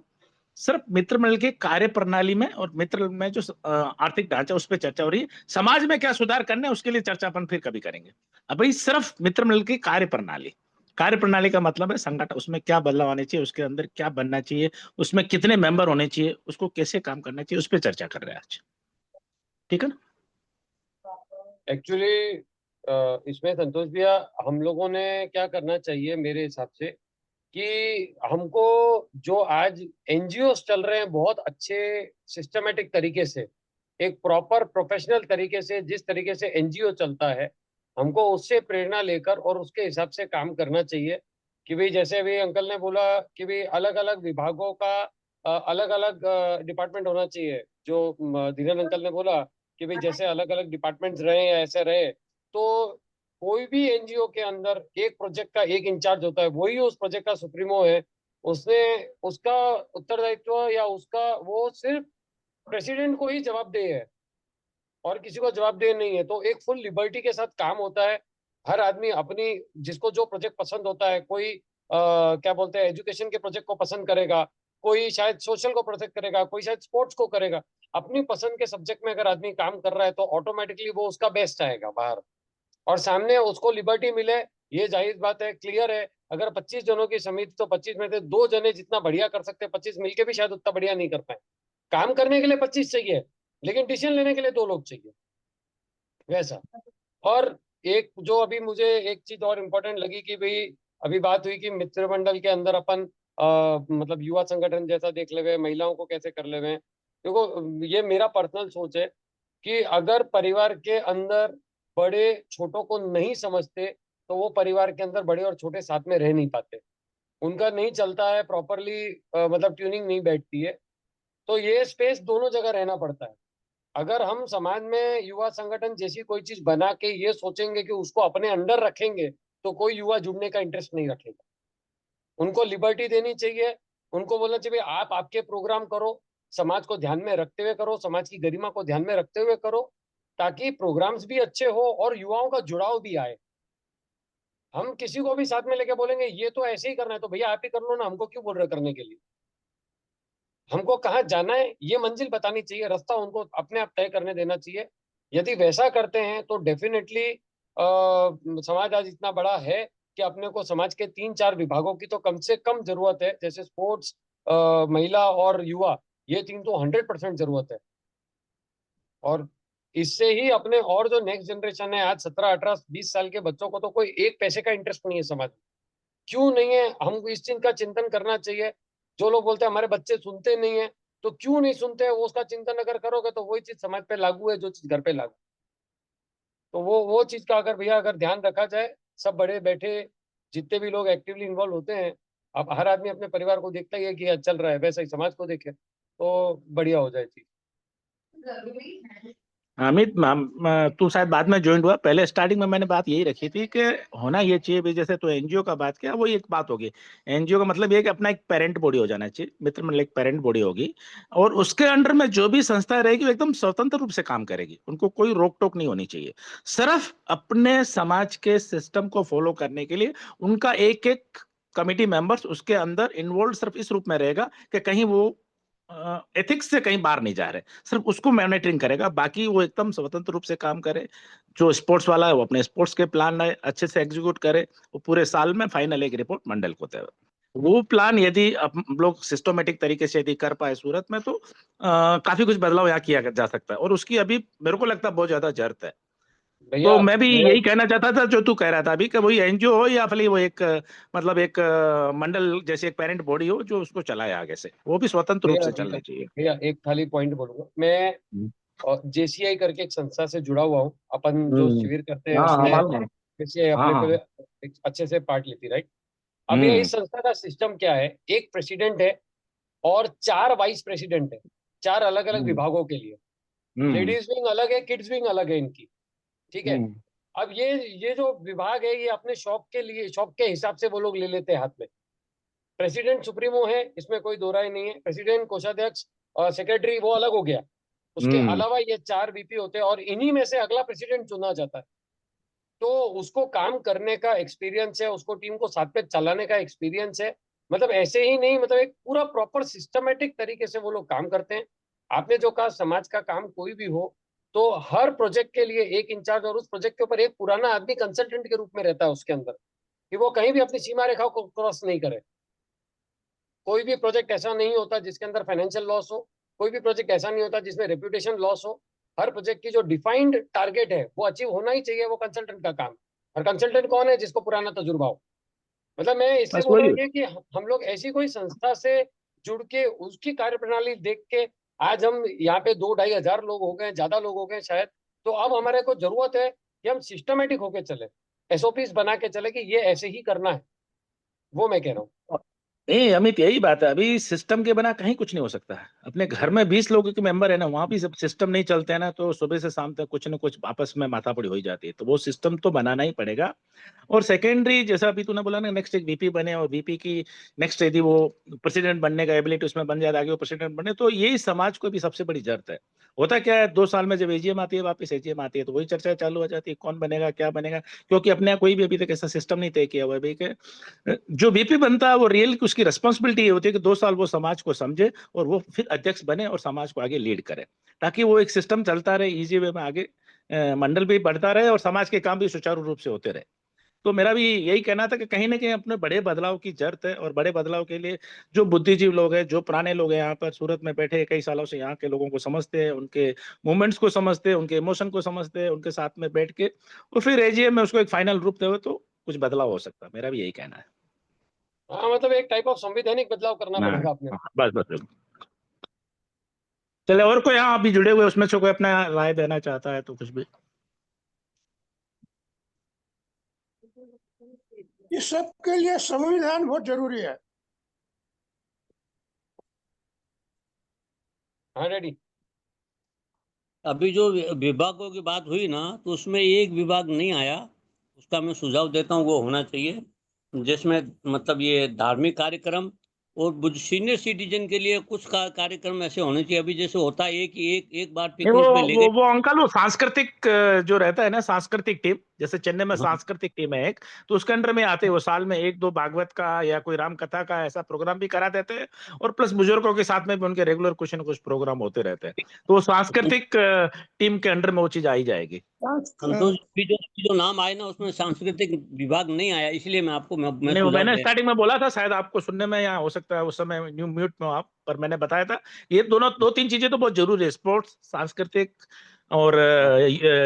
सिर्फ मित्र मंडल के कार्य प्रणाली में और मित्र में जो आर्थिक ढांचा उस पर चर्चा हो रही है। समाज में क्या सुधार करने उसके लिए चर्चा अपन फिर कभी करेंगे। अभी सिर्फ मित्र मंडल की कार्यप्रणाली, कार्यप्रणाली का मतलब है संगठन, उसमें क्या बदलाव आने चाहिए, उसके अंदर क्या बनना चाहिए, उसमें कितने मेंबर होने चाहिए, उसको कैसे काम करना चाहिए, उस पर चर्चा कर रहे हैं आज। ठीक है ना? एक्चुअली इसमें संतोष भैया, हम लोगों ने क्या करना चाहिए मेरे हिसाब से, कि हमको जो आज एनजीओ चल रहे हैं बहुत अच्छे सिस्टमेटिक तरीके से, एक प्रॉपर प्रोफेशनल तरीके से, जिस तरीके से एनजीओ चलता है, हमको उससे प्रेरणा लेकर और उसके हिसाब से काम करना चाहिए। कि भाई जैसे अभी अंकल ने बोला कि भाई अलग अलग विभागों का अलग अलग डिपार्टमेंट होना चाहिए। जो धीरेन अंकल ने बोला कि भाई जैसे अलग अलग डिपार्टमेंट्स रहे या ऐसे रहे, तो कोई भी एनजीओ के अंदर एक प्रोजेक्ट का एक इंचार्ज होता है, वही उस प्रोजेक्ट का सुप्रीमो है। उसने उसका उत्तरदायित्व या उसका वो सिर्फ प्रेसिडेंट को ही जवाबदेह है और किसी को जवाबदेह नहीं है। तो एक फुल लिबर्टी के साथ काम होता है। हर आदमी अपनी जिसको जो प्रोजेक्ट पसंद होता है, कोई क्या बोलते हैं एजुकेशन के प्रोजेक्ट को पसंद करेगा, कोई शायद सोशल को प्रोजेक्ट करेगा, कोई शायद स्पोर्ट्स को करेगा। अपनी पसंद के सब्जेक्ट में अगर आदमी काम कर रहा है तो ऑटोमेटिकली वो उसका बेस्ट आएगा बाहर, और सामने उसको लिबर्टी मिले। ये जाहिर बात है, क्लियर है। अगर 25 जनों की समिति तो 25 में से 2 जने जितना बढ़िया कर सकते हैं, 25 मिलके भी शायद उतना बढ़िया नहीं कर पाए। काम करने के लिए 25 चाहिए, लेकिन डिसीजन लेने के लिए 2 लोग चाहिए, वैसा। और एक जो अभी मुझे एक चीज और इम्पोर्टेंट लगी कि भाई अभी बात हुई कि मित्र मंडल के अंदर अपन मतलब युवा संगठन जैसा देख ले, महिलाओं को कैसे कर ले। देखो ये मेरा पर्सनल सोच है कि अगर परिवार के अंदर बड़े छोटों को नहीं समझते तो वो परिवार के अंदर बड़े और छोटे साथ में रह नहीं पाते, उनका नहीं चलता है प्रॉपरली, मतलब ट्यूनिंग नहीं बैठती है। तो ये स्पेस दोनों जगह रहना पड़ता है। अगर हम समाज में युवा संगठन जैसी कोई चीज बना के ये सोचेंगे कि उसको अपने अंडर रखेंगे, तो कोई युवा जुड़ने का इंटरेस्ट नहीं रखेगा। उनको लिबर्टी देनी चाहिए, उनको बोलना चाहिए आप आपके प्रोग्राम करो, समाज को ध्यान में रखते हुए करो, समाज की गरिमा को ध्यान में रखते हुए करो, ताकि प्रोग्राम्स भी अच्छे हो और युवाओं का जुड़ाव भी आए। हम किसी को भी साथ में लेके बोलेंगे ये तो ऐसे ही करना है, तो भैया आप ही कर लो ना, हमको क्यों बोल रहे करने के लिए। हमको कहाँ जाना है ये मंजिल बतानी चाहिए, रास्ता उनको अपने आप तय करने देना चाहिए। यदि वैसा करते हैं तो डेफिनेटली समाज आज इतना बड़ा है कि अपने को समाज के 3-4 विभागों की तो कम से कम जरूरत है, जैसे स्पोर्ट्स, महिला और युवा, ये 3 तो 100% जरूरत है। और इससे ही अपने और जो नेक्स्ट जनरेशन है, आज 17, 18, 20 साल के बच्चों को तो कोई एक पैसे का इंटरेस्ट नहीं है समाज में। क्यों नहीं है, हमको इस चीज का चिंतन करना चाहिए। जो लोग बोलते हैं हमारे बच्चे सुनते नहीं है, तो क्यों नहीं सुनते हैं, वो उसका चिंतन अगर करोगे तो वही चीज समाज पे लागू है जो चीज घर पे लागू। तो वो चीज का अगर भैया अगर ध्यान रखा जाए, सब बड़े बैठे जितने भी लोग एक्टिवली इन्वॉल्व होते हैं, अब हर आदमी अपने परिवार को देखता ही है कि चल रहा है, वैसा ही समाज को देखे तो बढ़िया हो जाए चीज। अमित तू शायद बाद में ज्वाइन हुआ, पहले स्टार्टिंग में मैंने बात यही रखी थी कि होना ये चाहिए भी, जैसे तो एनजीओ का बात किया, वो एक बात होगी। एनजीओ का मतलब ये कि अपना एक पेरेंट बॉडी हो जाना चाहिए, मित्र मंडल एक पेरेंट बॉडी होगी, और उसके अंडर में जो भी संस्था रहेगी वो एकदम स्वतंत्र रूप से काम करेगी, उनको कोई रोक टोक नहीं होनी चाहिए। सिर्फ अपने समाज के सिस्टम को फॉलो करने के लिए उनका एक एक कमिटी मेंबर्स उसके अंदर इन्वॉल्व सिर्फ इस रूप में रहेगा कि कहीं वो एथिक्स से कहीं बाहर नहीं जा रहे, सिर्फ उसको मॉनिटरिंग करेगा, बाकी वो एकदम स्वतंत्र रूप से काम करे। जो स्पोर्ट्स वाला है वो अपने स्पोर्ट्स के प्लान अच्छे से एग्जीक्यूट करे, वो पूरे साल में फाइनल एक रिपोर्ट मंडल को दे। वो प्लान यदि हम लोग सिस्टमेटिक तरीके से यदि कर पाए सूरत में, तो काफी कुछ बदलाव यहाँ किया जा सकता है, और उसकी अभी मेरे को लगता है बहुत ज्यादा जरूरत है। भैया तो मैं भी मेरा यही कहना चाहता था जो तू कह रहा था अभी, कि वही एनजीओ हो या फिर वो एक मतलब एक मंडल जैसे एक पेरेंट बॉडी हो जो उसको चलाए आगे से, वो भी स्वतंत्र रूप भैया से चलना चाहिए। भैया एक खाली पॉइंट बोलूंगा मैं, जेसीआई करके एक संस्था से जुड़ा हुआ हूँ, अपन जो शिविर करते हैं हाँ हाँ उसमें मालूम है। जेसीआई हाँ अपने हाँ पे एक अच्छे से पार्ट लेती, राइट। अब ये इस संस्था का सिस्टम क्या है, एक प्रेसिडेंट है और 4 वाइस प्रेसिडेंट है, 4 अलग अलग विभागों के लिए। लेडीज विंग अलग है, किड्स विंग अलग है इनकी, ठीक है। अब ये जो विभाग है ये अपने शौक के लिए, शौक के हिसाब से वो लोग ले लेते हैं हाथ में। प्रेसिडेंट सुप्रीमो है, इसमें कोई दो राय नहीं है। प्रेसिडेंट, कोषाध्यक्ष और सेक्रेटरी वो अलग हो गया। उसके अलावा ये 4 वीपी होते हैं और इन्हीं में से अगला प्रेसिडेंट चुना जाता है। तो उसको काम करने का एक्सपीरियंस है, उसको टीम को साथ में चलाने का एक्सपीरियंस है। मतलब ऐसे ही नहीं, मतलब एक पूरा प्रॉपर सिस्टमेटिक तरीके से वो लोग काम करते हैं। आपने जो कहा समाज का काम कोई भी हो, तो हर प्रोजेक्ट के लिए एक इंचार्ज और उस प्रोजेक्ट के ऊपर एक पुराना आदमी कंसल्टेंट के रूप में रहता है उसके अंदर, कि वो कहीं भी अपनी सीमा रेखा को क्रॉस नहीं करे। कोई भी प्रोजेक्ट ऐसा नहीं होता जिसके अंदर फाइनेंशियल लॉस हो, कोई भी प्रोजेक्ट ऐसा नहीं होता जिसमें रेप्यूटेशन लॉस हो। हर प्रोजेक्ट की जो डिफाइंड टारगेट है वो अचीव होना ही चाहिए, वो कंसल्टेंट का काम। और कंसल्टेंट कौन है? जिसको पुराना तजुर्बा हो। मतलब मैं इसलिए बस बोल रहा वही। हूँ कि हम लोग ऐसी कोई संस्था से जुड़ के उसकी कार्यप्रणाली देख के, आज हम यहाँ पे 2-2.5 हजार लोग हो गए, ज्यादा लोग हो गए शायद, तो अब हमारे को जरूरत है कि हम सिस्टमेटिक होके चले, एसओपीस बना के चले कि ये ऐसे ही करना है। वो मैं कह रहा हूँ। नहीं अमित, यही बात है, अभी सिस्टम के बिना कहीं कुछ नहीं हो सकता है। अपने घर में 20 लोगों के मेंबर है ना, वहां भी सब सिस्टम नहीं चलते हैं ना, तो सुबह से शाम तक कुछ ना कुछ आपस में माथापड़ी हो ही जाती है। तो वो सिस्टम तो बनाना ही पड़ेगा। और सेकेंडरी, जैसा अभी तूने बोला ना, नेक्स्ट एक वीपी बने, और वीपी की नेक्स्ट यदि वो प्रेसिडेंट बनने का एबिलिटी उसमें बन जाए, आगे वो प्रेसिडेंट बने, तो यही समाज को भी सबसे बड़ी जरूरत है। होता क्या है, 2 साल में जब एजीएम आती है, वापस एजीएम आती है, तो वही चर्चा चालू हो जाती है, कौन बनेगा क्या बनेगा, क्योंकि अपने यहाँ कोई भी अभी तक ऐसा सिस्टम नहीं तय किया हुआ है। जो वीपी बनता है वो रियल उसकी रिस्पॉन्सिबिलिटी होती है कि 2 साल वो समाज को समझे और वो फिर अध्यक्ष बने और समाज को आगे लीड करे, ताकि वो एक सिस्टम चलता रहे, इजी वे में आगे मंडल भी बढ़ता रहे और समाज के काम भी सुचारू रूप से होते रहे। तो मेरा भी यही कहना था कि कहीं ना कहीं अपने बड़े बदलाव की जरूरत है, और बड़े बदलाव के लिए जो बुद्धिजीवी लोग हैं, जो पुराने लोग हैं, यहाँ पर सूरत में बैठे कई सालों से यहाँ के लोगों को समझते हैं, उनके मूवमेंट्स को समझते हैं, उनके इमोशन को समझते हैं, उनके साथ में बैठ के और फिर एजीएम में उसको एक फाइनल रूप दे, तो कुछ बदलाव हो सकता है। मेरा भी यही कहना है। हाँ, मतलब एक टाइप ऑफ संवैधानिक बदलाव करना हाँ, पड़ेगा अपने। बस बस। चले, और कोई यहाँ अभी जुड़े हुए उसमें से कोई अपना राय देना चाहता है तो कुछ भी। इस सब के लिए संविधान बहुत जरूरी है। हाँ डैडी। अभी जो विभागों की बात हुई ना, तो उसमें एक विभाग नहीं आया, उसका मैं सुझाव देता हूँ, वो होना चाहिए, जिसमें मतलब ये धार्मिक कार्यक्रम और सीनियर सिटीजन के लिए कुछ कार्यक्रम ऐसे होने चाहिए। अभी जैसे होता है कि एक बार नहीं, वो पिकनिक में ले गए। वो अंकल, वो सांस्कृतिक जो रहता है ना, सांस्कृतिक टीम, जैसे चेन्नई में सांस्कृतिक टीम है एक, तो उसके अंडर में आते हैं, वो साल में 1-2 भागवत का या कोई राम कथा का ऐसा प्रोग्राम भी करा देते हैं, और प्लस बुजुर्गों के साथ में भी उनके रेगुलर कुछ न कुछ प्रोग्राम होते रहते हैं। तो वो सांस्कृतिक टीम के अंडर में वो चीज आई जाएगी। संतोष जो नाम आए ना, उसमें सांस्कृतिक विभाग नहीं आया, इसलिए मैं आपको मैं नहीं, सुझाव मैंने दे। स्टार्टिंग में बोला था, शायद आपको सुनने में या हो सकता है उस समय न्यू म्यूट में आप, पर मैंने बताया था ये दोनों 2-3 चीजें तो बहुत जरूरी है, स्पोर्ट्स, सांस्कृतिक और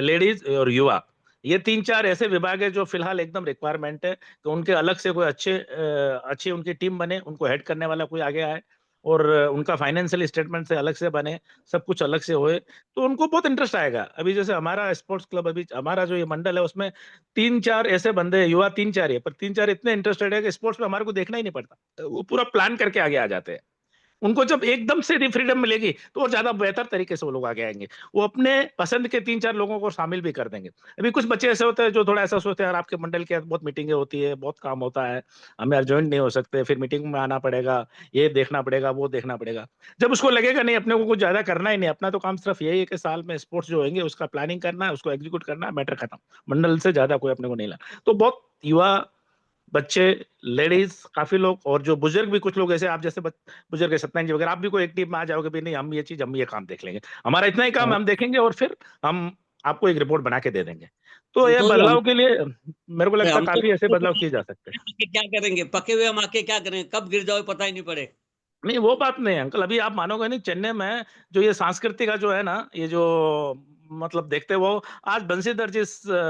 लेडीज और युवा। ये 3-4 ऐसे विभाग है जो फिलहाल एकदम रिक्वायरमेंट है कि उनके अलग से कोई अच्छी उनकी टीम बने, उनको हेड करने वाला कोई आगे आए, और उनका फाइनेंशियल स्टेटमेंट से अलग से बने, सब कुछ अलग से होए, तो उनको बहुत इंटरेस्ट आएगा। अभी जैसे हमारा स्पोर्ट्स क्लब, अभी हमारा जो ये मंडल है, उसमें 3-4 ऐसे बंदे, युवा 3-4 है, पर 3-4 इतने इंटरेस्टेड है कि स्पोर्ट्स में हमारे को देखना ही नहीं पड़ता, वो पूरा प्लान करके आगे आ जाते हैं। उनको जब एकदम से फ्रीडम मिलेगी तो और ज्यादा बेहतर तरीके से वो लोग आगे आएंगे, वो अपने पसंद के 3-4 लोगों को शामिल भी कर देंगे। अभी कुछ बच्चे ऐसे होते हैं जो थोड़ा ऐसा सोचते हैं, यार आपके मंडल के बहुत मीटिंगें होती है, बहुत काम होता है, हम यार ज्वाइन नहीं हो सकते, फिर मीटिंग में आना पड़ेगा, ये देखना पड़ेगा, वो देखना पड़ेगा। जब उसको लगेगा नहीं अपने को कुछ ज्यादा करना ही नहीं, अपना तो काम सिर्फ यही है कि साल में स्पोर्ट्स जो होंगे उसका प्लानिंग करना है, उसको एग्जीक्यूट करना है, मैटर खत्म, मंडल से ज्यादा कोई अपने को नहीं ला। तो बहुत युवा बच्चे, लेडीज, काफी लोग और जो बुजुर्ग भी, कुछ लोग ऐसे आप जैसे बुजुर्ग है सत्यनारायण जी वगैरह, आप भी कोई एक टीम में आ जाओगे भी नहीं, हम ये चीज, हम ये काम देख लेंगे, हमारा इतना ही काम हम देखेंगे और फिर हम आपको एक रिपोर्ट बना के दे देंगे। तो ये तो बदलाव के लिए मेरे को लगता है हम काफी ऐसे बदलाव किए जा सकते हैं। आके क्या करेंगे, पके हुए हम आके क्या करेंगे, कब गिर जाओ पता ही नहीं पड़े। नहीं वो बात नहीं है अंकल, अभी आप मानोगे नहीं, चेन्नई में जो ये संस्कृति का जो है ना, ये जो मतलब देखते वो, आज बंशीधर जी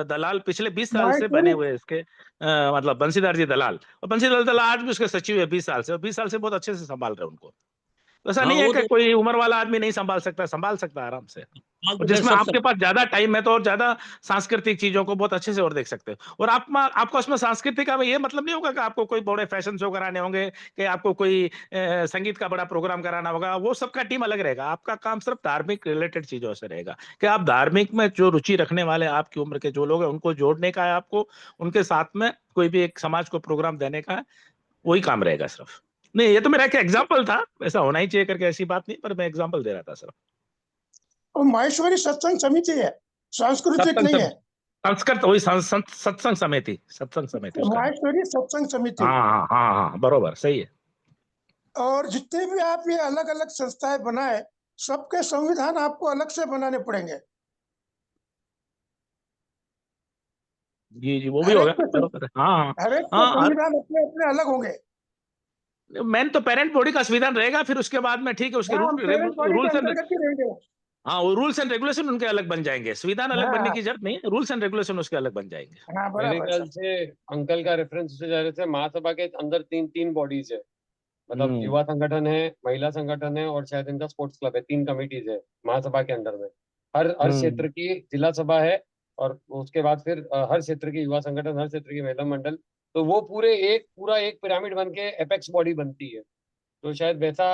दलाल पिछले 20 साल से बने माहेश्वरी हुए इसके, मतलब बंशीधर जी दलाल, और बंशीधर दलाल आज भी उसके सचिव है 20 साल से, और 20 साल से बहुत अच्छे से संभाल रहे हैं उनको। ऐसा हाँ नहीं है वो कि तो कोई उम्र वाला आदमी नहीं संभाल सकता, संभाल सकता है आराम से। हाल और तो खैर जिसमें सब आपके पास ज्यादा टाइम है तो और ज्यादा सांस्कृतिक चीजों को बहुत अच्छे से और देख सकते हो। और आपको उसमें सांस्कृतिक का ये मतलब नहीं होगा कि आपको कोई बड़े फैशन शो कराने होंगे, कि आपको कोई संगीत का बड़ा प्रोग्राम कराना होगा, वो सबका टीम अलग रहेगा। आपका काम सिर्फ धार्मिक रिलेटेड चीजों से रहेगा, कि आप धार्मिक में जो रुचि रखने वाले आपकी उम्र के जो लोग हैं उनको जोड़ने का है आपको, उनके साथ में कोई भी एक समाज को प्रोग्राम देने का है, वही काम रहेगा सिर्फ। नहीं ये तो मेरा एक एग्जाम्पल था, ऐसा होना ही चाहिए करके ऐसी बात नहीं, पर मैं एग्जाम्पल दे रहा था सिर्फ। और माहेश्वरी सत्संग समिति है, सांस्कृतिक सत्संग नहीं है। संस्कृत वही सत्संग समिति उसका नाम। माहेश्वरी सत्संग समिति। हाँ हाँ हाँ हाँ बरोबर सही है। और जितने भी आप ये अलग अलग संस्थाएं बनाए, सबके संविधान आपको अलग से बनाने पड़ेंगे। जी जी वो भी हर होगा एक के बरोबर है। हाँ हर एक के हाँ संविधान अपने अपने अलग होंगे। मेन तो पेरेंट बॉडी का संविधान रहेगा, फिर उसके बाद में ठीक है उसके हाँ, पेरेंट बॉडी के रूल्स एंड, अंतर्गत ही रहेंगे। हाँ वो रूल्स एंड रेगुलेशन उनके अलग बन जाएंगे, संविधान अलग बनने हाँ की जरूरत नहीं है, रूल्स एंड रेगुलेशन उसके अलग बन जाएंगे। हाँ, मेरे बराबर ख्याल सर। से अंकल का रेफरेंस उससे जा रहे थे, महासभा के अंदर तीन तीन बॉडीज है, मतलब युवा संगठन है, महिला संगठन है और शायद इनका स्पोर्ट्स क्लब है, 3 कमिटीज है महासभा के अंदर में। हर क्षेत्र की जिला सभा है, और उसके बाद फिर हर क्षेत्र की युवा संगठन, हर क्षेत्र की महिला मंडल, तो वो पूरा एक पिरामिड बन के एपेक्स बॉडी बनती है। तो शायद वैसा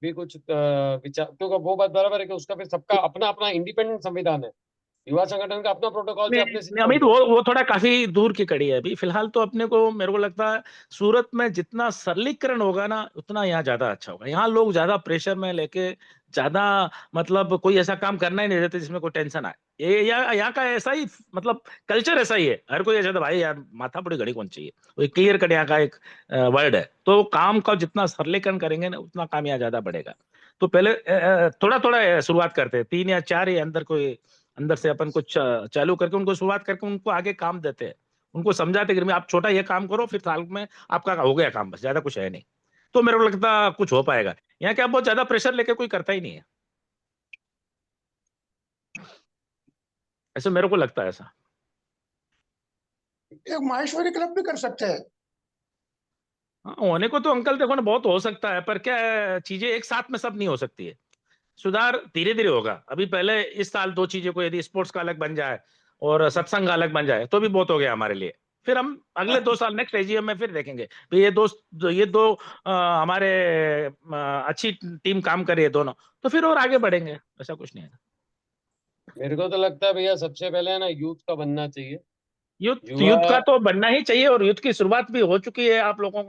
भी कुछ विचार, क्योंकि वो बात बराबर है कि उसका फिर सबका अपना अपना इंडिपेंडेंट संविधान है, युवा संगठन का अपना प्रोटोकॉल से अपने नहीं अमित, वो थोड़ा काफी दूर की कड़ी है अभी फिलहाल तो अपने को, मेरे को लगता है सूरत में जितना सरलीकरण होगा ना उतना यहाँ ज्यादा अच्छा होगा। यहाँ लोग ज्यादा प्रेशर में लेके ज्यादा, मतलब कोई ऐसा काम करना ही नहीं देते जिसमें कोई टेंशन आए। ये यहाँ का ऐसा ही मतलब कल्चर ऐसा ही है, हर कोई ऐसा था भाई यार माथा बड़ी घड़ी कौन चाहिए, वो क्लियर कट यहाँ का एक वर्ड है। तो काम का जितना सरलीकरण करेंगे ना उतना काम यहाँ ज्यादा बढ़ेगा। तो पहले थोड़ा थोड़ा शुरुआत करते हैं, 3 या 4 ही अंदर कोई, अंदर से अपन कुछ चालू करके उनको शुरुआत करके उनको आगे काम देते हैं, उनको समझाते कि आप छोटा ये काम करो फिर साल में आपका हो गया काम, बस ज्यादा कुछ है नहीं। तो मेरे को लगता है कुछ हो पाएगा। यहाँ क्या बहुत ज्यादा प्रेशर लेके कोई करता ही नहीं है, ऐसे मेरे को लगता है ऐसा। एक माहेश्वरी क्लब भी कर सकते हैं। हाँ होने को तो अंकल देखो ना बहुत हो सकता है, पर क्या है, चीजें एक साथ में सब नहीं हो सकती है, सुधार धीरे धीरे होगा। अभी पहले इस साल 2 चीजें को यदि स्पोर्ट्स का अलग बन जाए और सत्संग अलग बन जाए तो भी बहुत हो गया हमारे लिए। फिर हम अगले 2 साल नेक्स्ट एजीएम में फिर देखेंगे भी ये दो हमारे अच्छी टीम काम करे ये दोनों, तो फिर और आगे बढ़ेंगे, ऐसा कुछ नहीं है। मेरे को तो लगता है भैया सबसे पहले है ना यूथ का बनना चाहिए। युद्ध का तो बनना ही चाहिए, और युद्ध की शुरुआत भी हो चुकी है आप लोगों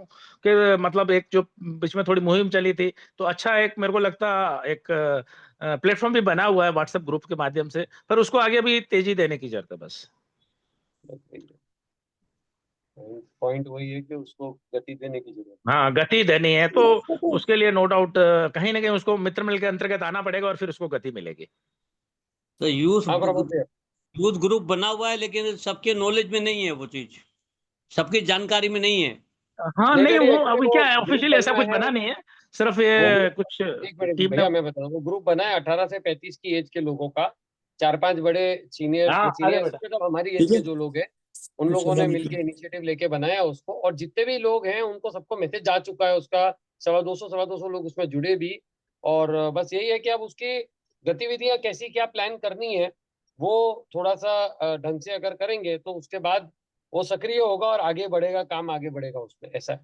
के, मतलब एक जो बीच में थोड़ी मुहिम चली थी, तो अच्छा एक मेरे को लगता एक प्लेटफॉर्म भी बना हुआ है व्हाट्सएप ग्रुप के माध्यम से, पर उसको आगे भी तेजी देने की जरूरत है बस। पॉइंट वही है कि उसको गति देने की जरूरत हाँ गति देनी है, तो उसके लिए नो डाउट कहीं ना कहीं उसको मित्र मिल के अंतर्गत आना पड़ेगा और फिर उसको गति मिलेगी। तो यूथ है। हाँ बराबर। यूथ ग्रुप बना हुआ है लेकिन सबके नॉलेज में नहीं है वो चीज, सबकी जानकारी में नहीं है। हाँ नहीं नहीं नहीं, वो एक्चुअली अभी वो क्या है ग्रुप ऑफिशियल ऐसा बना कुछ है, बना नहीं है, सिर्फ वो ये ग्रुप, कुछ एक मिनट टीम भैया मैं बता रहा हूँ, वो ग्रुप बना है 18 से 35 की एज के लोगों का, 4-5 बड़े सीनियर हाँ आगे सीनियर बेटा मतलब हमारी एज ठीक के है। जो लोग हैं उन लोगों ने मिलके इनिशिएटिव लेके बनाया उसको, और जितने भी लोग हैं उनको सबको मैसेज जा चुका है उसका, 250 लोग उसमें जुड़े भी। और बस यही है कि अब उसकी गतिविधियां कैसी क्या प्लान करनी है, वो थोड़ा सा ढंग से अगर करेंगे तो उसके बाद वो सक्रिय होगा और आगे बढ़ेगा, काम आगे बढ़ेगा उसमें, ऐसा है।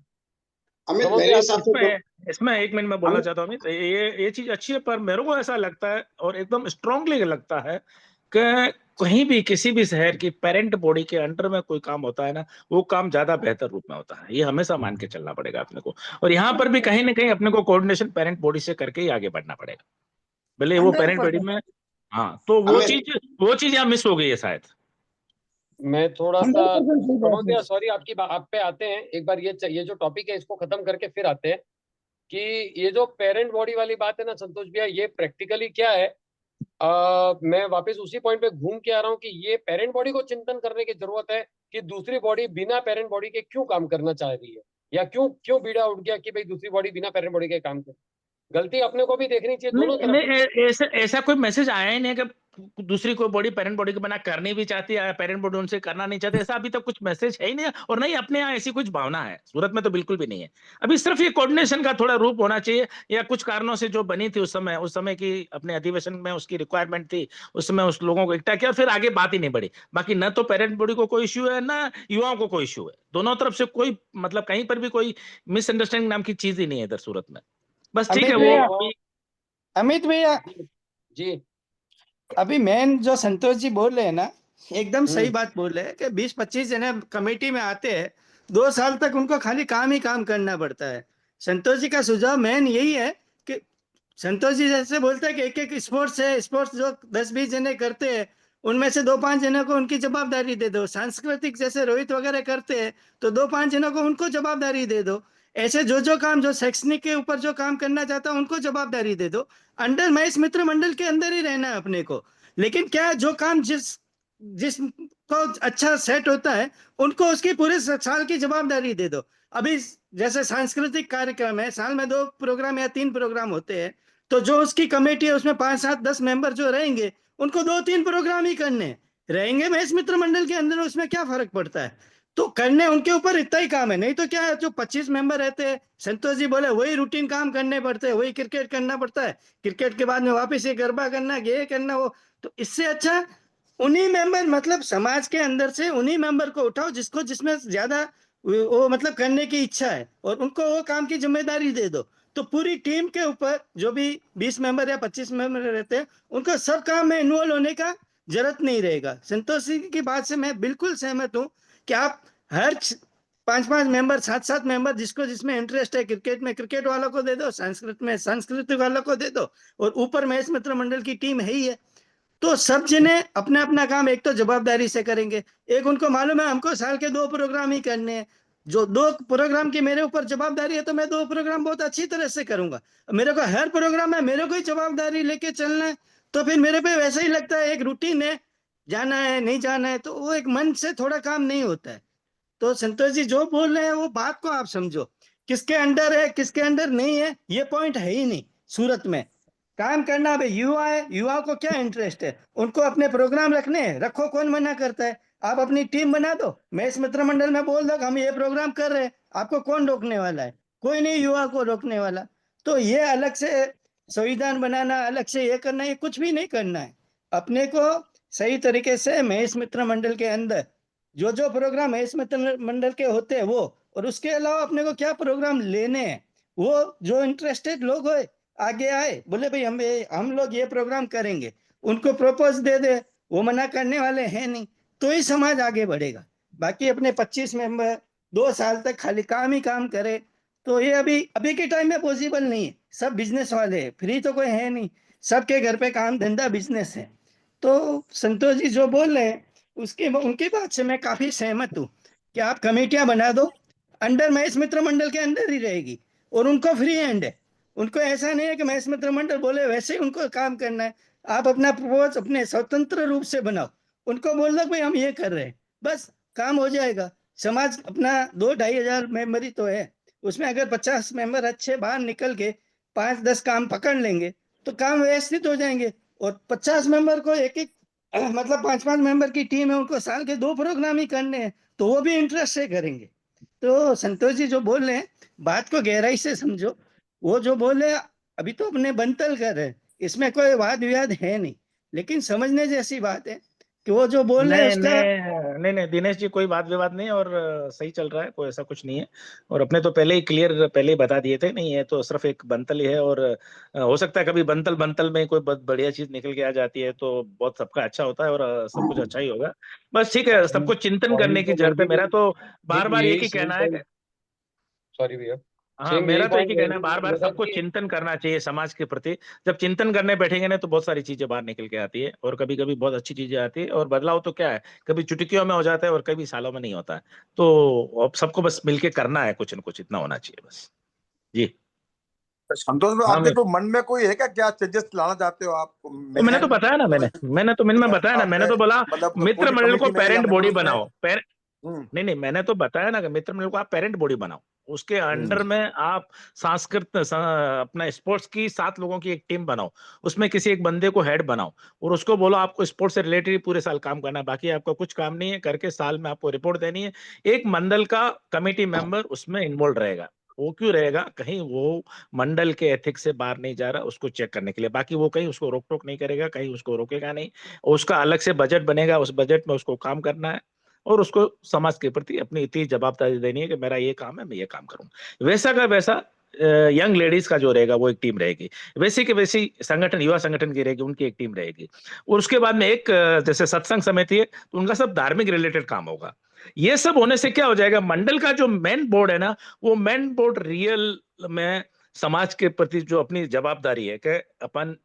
अमित समझ मेरे गए आप? हिसाब से तो इसमें एक मिनट में बोलना अमित चाहता हूँ अमित, ये चीज अच्छी है, पर मेरे को ऐसा लगता है और एकदम स्ट्रांगली लगता है कि कहीं भी किसी भी शहर की पेरेंट बॉडी के अंडर में कोई काम होता है ना, वो काम ज्यादा बेहतर रूप में होता है। ये हमेशा मान के चलना पड़ेगा अपने को, और यहाँ पर भी कहीं ना कहीं अपने को कोऑर्डिनेशन पेरेंट बॉडी से करके ही आगे बढ़ना पड़ेगा, भले वो पेरेंट बॉडी 100%। में। हाँ, तो अमित वो चीज यहाँ मिस हो गई है शायद। मैं थोड़ा सा 100% सही बात समझ है। गया, सॉरी, आपकी आप पे आते हैं एक बार। ये जो टॉपिक है इसको खत्म करके फिर आते हैं कि ये जो पेरेंट बॉडी वाली बात है ना संतोष भैया, ये प्रैक्टिकली क्या है। मैं वापस उसी पॉइंट पे घूम के आ रहा हूँ कि ये पेरेंट बॉडी को चिंतन करने की जरूरत है कि दूसरी बॉडी बिना पेरेंट बॉडी के क्यों काम करना चाह रही है, या क्यों क्यों बीड़ा उठ गया कि भाई दूसरी बॉडी बिना पेरेंट बॉडी के काम करे। गलती अपने को भी देखनी चाहिए दोनों नहीं तरफ। नहीं, ऐसा कोई मैसेज आया ही नहीं है कि दूसरी कोई बॉडी पेरेंट बॉडी के बना करनी भी चाहती है, पेरेंट बॉडी उनसे करना नहीं चाहते, ऐसा अभी तक कुछ मैसेज है ही नहीं, और नहीं अपने यहाँ ऐसी कुछ भावना है, सूरत में तो बिल्कुल भी नहीं है। अभी सिर्फ ये कोऑर्डिनेशन का थोड़ा रूप होना चाहिए, या कुछ कारणों से जो बनी थी उस समय की अपने अधिवेशन में उसकी रिक्वायरमेंट थी, उस समय उस लोगों को इकट्ठा किया और फिर आगे बात ही नहीं बढ़ी। बाकी न तो पेरेंट बॉडी को कोई इश्यू है, ना युवाओं को कोई इश्यू है, दोनों तरफ से कोई मतलब कहीं पर भी कोई मिसअंडरस्टैंडिंग नाम की चीज ही नहीं है इधर सूरत में। बस ठीक है, अमित भैया, वो अमित भैया, जी अभी मेन जो संतोष जी बोल रहे हैं ना, एकदम सही हम्म। बात बोल रहे हैं कि 20-25 जने कमेटी में आते हैं, 2 साल तक उनको खाली काम ही काम करना पड़ता है। संतोष जी का सुझाव मेन यही है कि संतोष जी जैसे बोलते हैं कि एक एक स्पोर्ट्स है, स्पोर्ट्स जो 10-20 जने करते हैं उनमें से 2-5 जनों को उनकी जवाबदारी दे दो। सांस्कृतिक जैसे रोहित वगैरह करते हैं तो 2-5 जनों को उनको जवाबदारी दे दो। ऐसे जो काम जो शैक्षणिक के ऊपर जो काम करना चाहता है उनको जवाबदारी दे दो। अंडर महेश मित्र मंडल के अंदर ही रहना है अपने को। लेकिन क्या जो काम जिसको अच्छा सेट होता है उनको उसकी पूरे साल की जवाबदारी दे दो। अभी जैसे सांस्कृतिक कार्यक्रम है, साल में 2 प्रोग्राम या 3 प्रोग्राम होते हैं, तो जो उसकी कमेटी है उसमें 5-7-10 मेंबर जो रहेंगे उनको 2-3 प्रोग्राम ही करने रहेंगे महेश मित्र मंडल के अंदर, उसमें क्या फर्क पड़ता है। तो करने उनके ऊपर इतना ही काम है, नहीं तो क्या है, जो 25 मेंबर रहते हैं, संतोष जी बोले वही रूटीन काम करने पड़ते हैं, वही क्रिकेट करना पड़ता है, क्रिकेट के बाद में वापस ये गरबा करना, ये करना, वो। तो इससे अच्छा उन्हीं मेंबर मतलब समाज के अंदर से उन्हीं मेंबर को उठाओ जिसको जिसमें ज्यादा वो मतलब करने की इच्छा है, और उनको वो काम की जिम्मेदारी दे दो। तो पूरी टीम के ऊपर जो भी 20 मेंबर या 25 मेंबर रहते हैं उनको सब काम में इन्वॉल्व होने का जरूरत नहीं रहेगा। संतोष सिंह की बात से मैं बिल्कुल सहमत हूँ कि आप हर 5-5 मेंबर, 7-7 मेंबर, जिसको जिसमें इंटरेस्ट है, क्रिकेट में क्रिकेट वालों को दे दो, संस्कृत में संस्कृत वालों को दे दो, और ऊपर महेश मित्र मंडल की टीम है ही है। तो सब जने अपना अपना काम एक तो जवाबदारी से करेंगे। एक उनको मालूम है हमको साल के 2 प्रोग्राम ही करने हैं, जो 2 प्रोग्राम की मेरे ऊपर जवाबदारी है तो मैं 2 प्रोग्राम बहुत अच्छी तरह से करूंगा। मेरे को हर प्रोग्राम में मेरे को ही जवाबदारी लेके चलना है तो फिर मेरे पे वैसे ही लगता है एक रूटीन है, जाना है नहीं जाना है, तो वो एक मन से थोड़ा काम नहीं होता है। तो संतोष जी जो बोल रहे हैं वो बात को आप समझो, किसके अंडर है किसके अंडर नहीं है ये पॉइंट है ही नहीं। सूरत में काम करना, भाई युवा है, युवा को क्या इंटरेस्ट है, उनको अपने प्रोग्राम रखने हैं, रखो, कौन मना करता है। आप अपनी टीम बना दो, महेश मित्र मंडल में बोल दो हम ये प्रोग्राम कर रहे हैं, आपको कौन रोकने वाला है, कोई नहीं युवा को रोकने वाला। तो ये अलग से संविधान बनाना, अलग से ये करना, ये कुछ भी नहीं करना है। अपने को सही तरीके से महेश मित्र मंडल के अंदर जो प्रोग्राम महेश मित्र मंडल के होते हैं वो, और उसके अलावा अपने को क्या प्रोग्राम लेने हैं, वो जो इंटरेस्टेड लोग हो आगे आए, बोले भाई हम लोग ये प्रोग्राम करेंगे, उनको प्रपोज दे दे, वो मना करने वाले हैं नहीं, तो ही समाज आगे बढ़ेगा। बाकी अपने 25 मेंबर 2 साल तक खाली काम ही काम करे तो ये अभी के टाइम में पॉसिबल नहीं है। सब बिजनेस वाले हैं, फ्री तो कोई है नहीं, सबके घर पे काम धंधा बिजनेस है। तो संतोष जी जो बोल रहे हैं उनकी बात से मैं काफी सहमत हूँ कि आप कमेटियां बना दो, अंडर महेश मित्र मंडल के अंदर ही रहेगी, और उनको फ्री हैंड है। उनको ऐसा नहीं है कि महेश मित्र मंडल बोले वैसे ही उनको काम करना है। आप अपना प्रपोज अपने स्वतंत्र रूप से बनाओ, उनको बोल दो भाई हम ये कर रहे हैं, बस काम हो जाएगा। समाज अपना 2-2.5 हजार मेंबर ही तो है, उसमें अगर 50 मेंबर अच्छे बाहर निकल के 5-10 काम पकड़ लेंगे तो काम व्यवस्थित हो जाएंगे। और 50 मेंबर को एक मतलब 5-5 मेंबर की टीम है, उनको साल के 2 प्रोग्राम ही करने हैं तो वो भी इंटरेस्ट से करेंगे। तो संतोष जी जो बोल रहे हैं बात को गहराई से समझो, वो जो बोले अभी तो अपने बनतल कर रहे हैं, इसमें कोई वाद विवाद है नहीं, लेकिन समझने जैसी बात है कि वो जो बोल रहे हैं नहीं उसका नहीं दिनेश जी, कोई बात विवाद नहीं, और सही चल रहा है, कोई ऐसा कुछ नहीं है। और अपने तो पहले ही क्लियर पहले ही बता दिए थे, नहीं है तो सिर्फ एक बंतल ही है। और हो सकता है कभी बंतल बंतल में कोई बहुत बढ़िया चीज निकल के आ जाती है तो बहुत सबका अच्छा होता है, और सब कुछ अच्छा ही होगा। बस ठीक है, सबको चिंतन करने की जरूरत है। मेरा तो बार बार एक ही कहना है, सॉरी भैया, हाँ सेम यही मेरा तो एक ही पॉइंट कहना है, बार बार मेरा सबको कि चिंतन करना चाहिए समाज के प्रति। जब चिंतन करने बैठेंगे ना तो बहुत सारी चीजें बाहर निकल के आती है, और कभी कभी बहुत अच्छी चीजें आती है। और बदलाव तो क्या है, कभी चुटकियों में हो जाता है और कभी सालों में नहीं होता है। तो अब सबको बस मिलके करना है, कुछ न कुछ इतना होना चाहिए बस। जी संतोष भाई, हाँ, आपके तो मन में कोई है क्या, क्या चेंजेस लाना चाहते हो आप? तो मैंने तो बताया ना, मैंने तो मिन में बताया ना, मैंने तो बोला मतलब मित्र पूरी मंडल को कमेटी में या पेरेंट बॉडी मेंबर्स में? बनाओ। नहीं, मैंने तो बताया ना कि मित्र मंडल को आप पेरेंट बॉडी बनाओ, उसके अंडर में आप अपना स्पोर्ट्स की 7 लोगों की एक टीम बनाओ, उसमें किसी एक बंदे को हेड बनाओ, और उसको बोलो आपको स्पोर्ट्स से रिलेटेड पूरे साल काम करना है, बाकी आपका कुछ काम नहीं है, करके साल में आपको रिपोर्ट देनी है। एक मंडल का कमेटी मेंबर उसमें इन्वॉल्व रहेगा। वो क्यों रहेगा? कहीं वो मंडल के एथिक्स से बाहर नहीं जा रहा, उसको चेक करने के लिए। बाकी वो कहीं उसको रोक टोक नहीं करेगा, कहीं उसको रोकेगा नहीं। उसका अलग से बजट बनेगा, उस बजट में उसको काम करना है, और उसको समाज के प्रति अपनी इतनी जवाबदारी देनी है कि मेरा ये काम है, मैं ये काम करूंगा। वैसा का वैसा यंग लेडीज का जो रहेगा वो एक टीम रहेगी, वैसी की वैसी संगठन, युवा संगठन की रहेगी, उनकी एक टीम रहेगी। और उसके बाद में एक जैसे सत्संग समिति है तो उनका सब धार्मिक रिलेटेड काम होगा। ये सब होने से क्या हो जाएगा, मंडल का जो मेन बोर्ड है ना, वो मेन बोर्ड रियल में समाज के प्रति जो अपनी जवाबदारी है कि अपन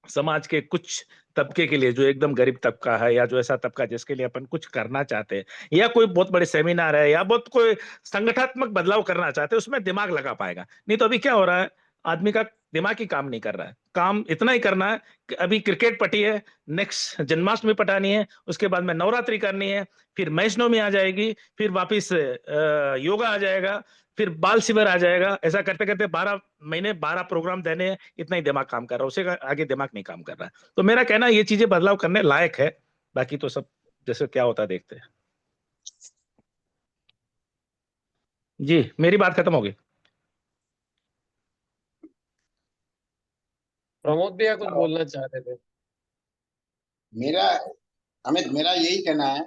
समाज के कुछ तबके के लिए, जो एकदम गरीब तबका है या जो ऐसा तबका जिसके लिए अपन कुछ करना चाहते हैं, या कोई बहुत बड़े सेमिनार है या बहुत कोई संगठनात्मक बदलाव करना चाहते हैं, उसमें दिमाग लगा पाएगा। नहीं तो अभी क्या हो रहा है, आदमी का दिमाग ही काम नहीं कर रहा है। काम इतना ही करना है कि अभी क्रिकेट पटी है, नेक्स्ट जन्माष्टमी पटानी है, उसके बाद में नवरात्रि करनी है, फिर वैष्णवी आ जाएगी, फिर वापिस योगा आ जाएगा, फिर बाल शिविर आ जाएगा। ऐसा करते करते 12 महीने 12 प्रोग्राम देने हैं, इतना ही दिमाग काम कर रहा है, उससे आगे दिमाग नहीं काम कर रहा है। तो मेरा कहना है ये चीजें बदलाव करने लायक है, बाकी तो सब जैसे क्या होता है देखते हैं। जी मेरी बात खत्म हो गई। प्रमोद भैया कुछ बोलना चाह रहे थे। मेरा अमित, मेरा यही कहना है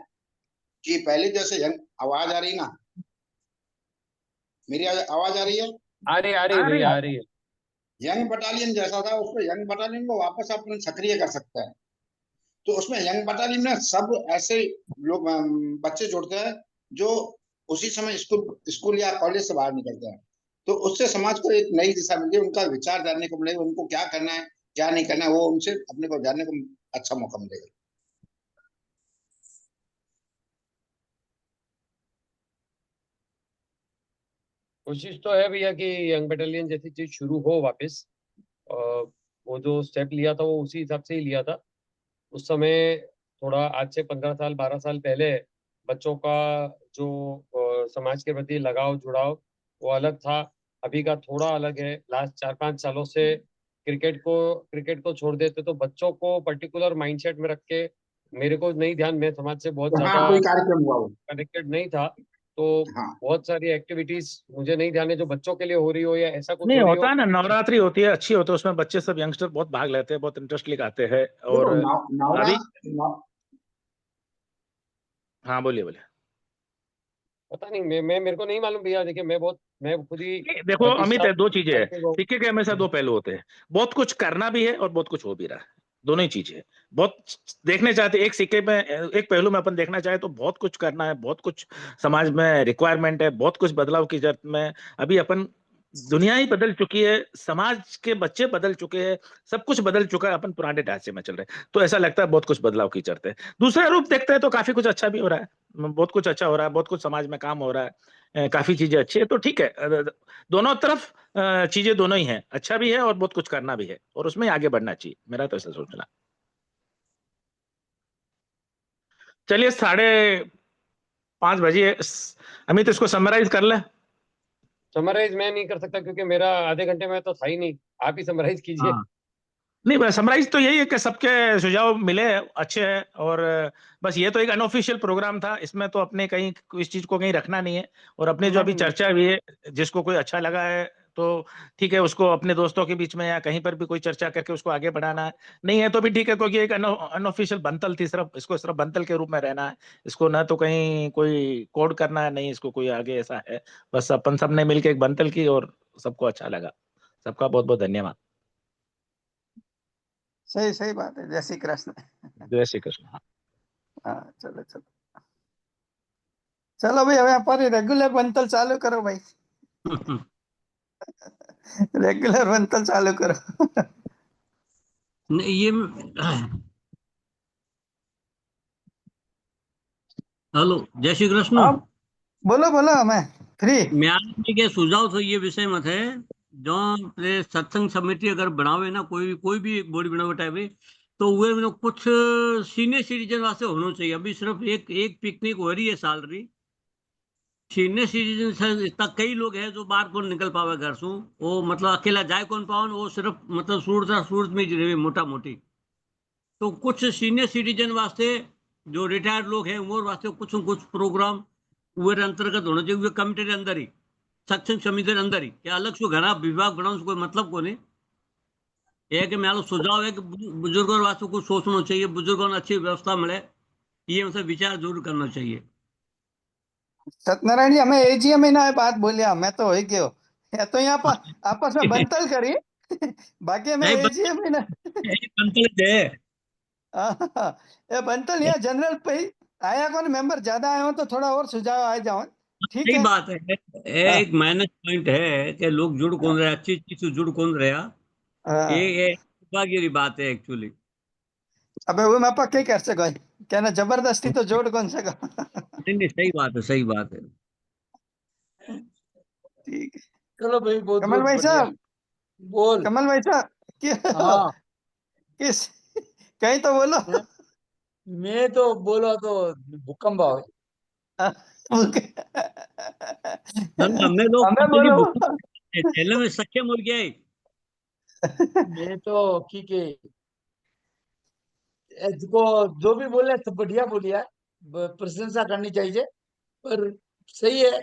कि पहले जैसे यंग आवाज आ रही ना, मेरी आवाज आ रही है? आ रही भैया, आ रही है। यंग बटालियन जैसा था, उसको यंग बटालियन को वापस अपन सक्रिय कर सकते हैं। तो उसमें यंग बटालियन में सब ऐसे लोग बच्चे जोड़ते हैं जो उसी समय स्कूल या कॉलेज से बाहर निकलते हैं। तो उससे समाज को एक नई दिशा मिलती है, उनका विचार जानने को मिलेगा, उनको क्या करना है क्या नहीं करना है, वो उनसे अपने को जानने को अच्छा मौका मिलेगा। कोशिश तो है भैया कि यंग बटालियन जैसी चीज शुरू हो वापस। वो जो स्टेप लिया था वो उसी हिसाब से ही लिया था। उस समय थोड़ा आज से 15 साल 12 साल पहले बच्चों का जो समाज के प्रति लगाव जुड़ाव वो अलग था। अभी का थोड़ा अलग है। लास्ट 4-5 सालों से क्रिकेट को छोड़ देते तो बच्चों को पर्टिकुलर माइंडसेट में रख के, मेरे को नहीं ध्यान, मैं समाज से बहुत तो हाँ, ज्यादा कोई कार्यक्रम हुआ वो? कनेक्टेड नहीं था, तो हाँ, बहुत सारी एक्टिविटीज मुझे नहीं ध्यान है जो बच्चों के लिए हो रही हो या ऐसा कुछ नहीं हो रही होता हो। है ना, नवरात्रि होती है, अच्छी होती है, उसमें बच्चे सब यंगस्टर बहुत भाग लेते हैं, बहुत इंटरेस्ट लेके हैं। और देखो अभी नवरात्र हाँ बोलिए बोलिए। पता नहीं, मैं मेरे को नहीं मालूम भैया। देखिए मैं खुद ही नहीं, देखो 25 अमित है, साल दो चीजें है, एक्टिव हूँ। सिक्के के हमेशा दो पहलू होते हैं। बहुत कुछ करना भी है और बहुत कुछ हो भी रहा है, दोनों ही चीजें है। बहुत देखने चाहते एक सिक्के में, एक पहलू में अपन देखना चाहे तो बहुत कुछ करना है, बहुत कुछ समाज में रिक्वायरमेंट है, बहुत कुछ बदलाव की जरूरत में। अभी अपन दुनिया ही बदल चुकी है, समाज के बच्चे बदल चुके हैं, सब कुछ बदल चुका है, अपन पुराने ढांचे में चल रहे हैं। तो ऐसा लगता है बहुत कुछ बदलाव की जरूरत है। दूसरा रूप देखते हैं तो काफी कुछ अच्छा भी हो रहा है, बहुत कुछ अच्छा हो रहा है, बहुत कुछ समाज में काम हो रहा है, काफी चीजें अच्छी है। तो ठीक है, दोनों तरफ चीजें दोनों ही हैं, अच्छा भी है और बहुत कुछ करना भी है, और उसमें आगे बढ़ना चाहिए, मेरा तो ऐसा सोचना। चलिए 5:30 बजे, अमित इसको समराइज कर ले। समराइज मैं नहीं कर सकता क्योंकि मेरा आधे घंटे में तो था ही नहीं। आप ही समराइज कीजिए। हाँ नहीं, समराइज तो यही है कि सबके सुझाव मिले अच्छे हैं, और बस ये तो एक अनऑफिशियल प्रोग्राम था, इसमें तो अपने कहीं इस चीज को कहीं रखना नहीं है। और अपने जो अभी चर्चा हुई है, जिसको कोई अच्छा लगा है तो ठीक है, उसको अपने दोस्तों के बीच में या कहीं पर भी कोई चर्चा करके उसको आगे बढ़ाना है, नहीं है तो भी ठीक है, क्योंकि एक अनऑफिशियल बनतल थी, सिर्फ इसको सिर्फ बनतल के रूप में रहना है, इसको ना तो कहीं कोई कोड करना है, नहीं इसको कोई आगे ऐसा है, बस अपन सबने मिलकर एक बनतल की और सबको अच्छा लगा। सबका बहुत बहुत धन्यवाद। सही सही बात है। जय श्री कृष्ण। जय श्री कृष्ण। हाँ चलो चलो चलो भाई, હવે આપણે રેગ્યુલર બંતલ ચાલુ કરો ભાઈ, રેગ્યુલર બંતલ ચાલુ કરો। नहीं, ये हेलो, जय श्री कृष्ण। हाँ बोलो बोलो, हमें फ्री। म्यार के सुझाव तो ये विषय मत है जो अपने सत्संग समिति अगर बनावे ना, कोई भी एक बॉडी बनावे टाइप है, तो वे में कुछ सीनियर सिटीजन वास्ते होना चाहिए। अभी सिर्फ एक पिकनिक हो रही है साल री, सीनियर सिटीजन से इतना कई लोग हैं जो बाहर कौन निकल पावे घर से, वो मतलब अकेला जाए कौन पावन, वो सिर्फ मतलब सूरत में रहे मोटा मोटी। तो कुछ सीनियर सिटीजन वास्ते, जो रिटायर्ड लोग हैं उम्र वास्ते कुछ न कुछ प्रोग्राम वे अंतर्गत होना चाहिए, वे कमिटी के अंदर ही, सत्संग समिति के अंदर ही, क्या अलग से घना विभाग बनाने से कोई मतलब को नहीं है। कि मेरा सुझाव है कि बुजुर्गों वास्ते कुछ सोचना चाहिए, बुजुर्गों को अच्छी व्यवस्था मिले, ये उनसे विचार जरूर करना चाहिए। सत्यनारायण जी, हमें एजीएम में ना बात बोलिया, मैं तो हो गयो, या तो यहाँ पर आपस में बनतल करी, बाकी हमें नहीं, एजीएम में ना। पंचायत है। हाँ, ये बनतल यहाँ जनरल पे ही आया कौन, मेंबर ज्यादा आए हो तो थोड़ा और सुझाव आ जाओ, ठीक सही है। बात है। हाँ, एक माइनस पॉइंट है कि लोग जुड़ कौन रहे, अच्छी चीज से जुड़ कौन रहा, हाँ। ये दुर्भाग्य की बात है एक्चुअली। अबे वो मैं क्या कर सको, क्या ना जबरदस्ती तो जोड़ कौन सका। नहीं नहीं, सही बात है, सही बात है। ठीक है। चलो भाई, बहुत कमल बहुत भाई बढ़िया। साहब, बोल। कमल भाई साहब, हाँ, किस कहीं तो बोलो। मैं तो बोला तो भूकंप आओ। हमें लोग हमें बोलो। खेलने में सक्षम हो गया है। मैं तो ठीक है, इसको जो भी बोले तो बढ़िया बोलिया, प्रशंसा करनी चाहिए। पर सही है,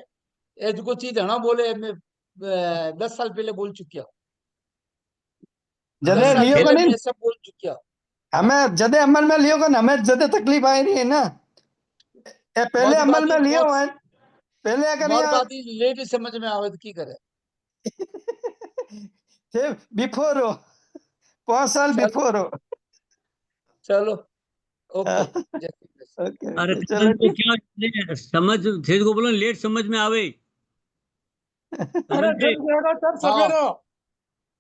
इसको चीज है ना, बोले मैं 10 साल पहले बोल चुकी हूँ, जदे 10 साल लियो को पहले नहीं, मैं सब बोल चुकी हूँ। हमें जदे अमल में लियो को, हमें जदे तकलीफ आई रही है ना, ये पहले मोदी अमल बात में ही लियो बहुत, है, पहले अगर मोदी यहाँ बात ही लेट ही समझ में आवे तो की करे। बिफोर हो, 5 साल चल, बिफोर हो। चलो, ओके, जय श्री कृष्ण। ओके अरे ओके, कमल चलो को ठीक। क्या समझ थे को बोलो, लेट समझ में आवे। अरे कमल जी, जब जाएगा तब हाँ सवेरा।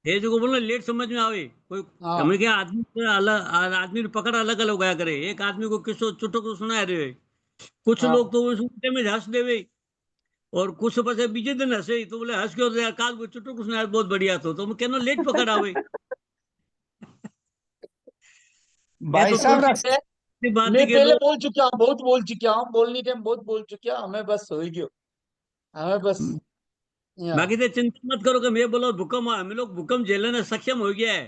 थे को बोलो लेट समझ में आवे कोई। हाँ हमें क्या आदमी को अलग, आदमी की पकड़ अलग अलग होया करे। एक आदमी को किसो चुटो को सुना रहे, कुछ हाँ, लोग तो उस उल्टे में हंस देवे, और कुछ बचे बीजे दिन हंसे तो बोले हंस क्यों यार, काल को चुटो को सुनाया बहुत बढ़िया तो मैं कहना लेट पकड़ आवे। ये भाई तो साहब तुलसी रस, की बात है मैं कि पहले लोग, बोल चुका हूँ, बहुत बोल चुका हूँ, बोलने टाइम बहुत बोल चुका हूँ, हमें बस हो गयो, हमें बस यहाँ बाकी तो चिंता मत करो कि मैं बोलो भूकंप, हम लोग भूकंप झेलने में सक्षम हो गया है।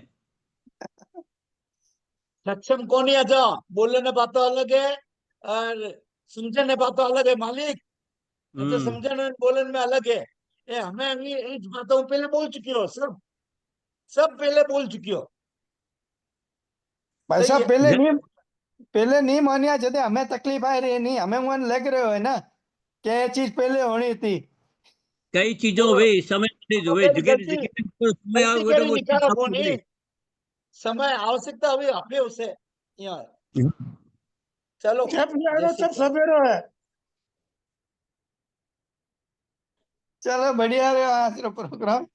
सक्षम कौन ही था, बोलने ने बात तो अलग है और सुनने ने बात तो अलग है मालिक, तो समझने बोलने में अलग है। ये हमें अभी इस बातों पहले बोल चुकी हो, सब पहले बोल चुकी हो। भाई सही साहब है, पहले नहीं मानिया, जदे हमें तकलीफ आई रही नहीं, हमें मन लग रहे है ना कि ये चीज पहले होनी थी। कई चीजों तो हुए समय से जो है, फिर जगह जगह समय गलती आओगे तो करी वो चीज निकालो सब कौन हो ही, गई। समय आवश्यकता हुई आपने उसे यहाँ। चलो, जब जय जाएगा श्री तब कृष्ण। सवेरा है। चलो बढ़िया रहा आज का प्रोग्राम।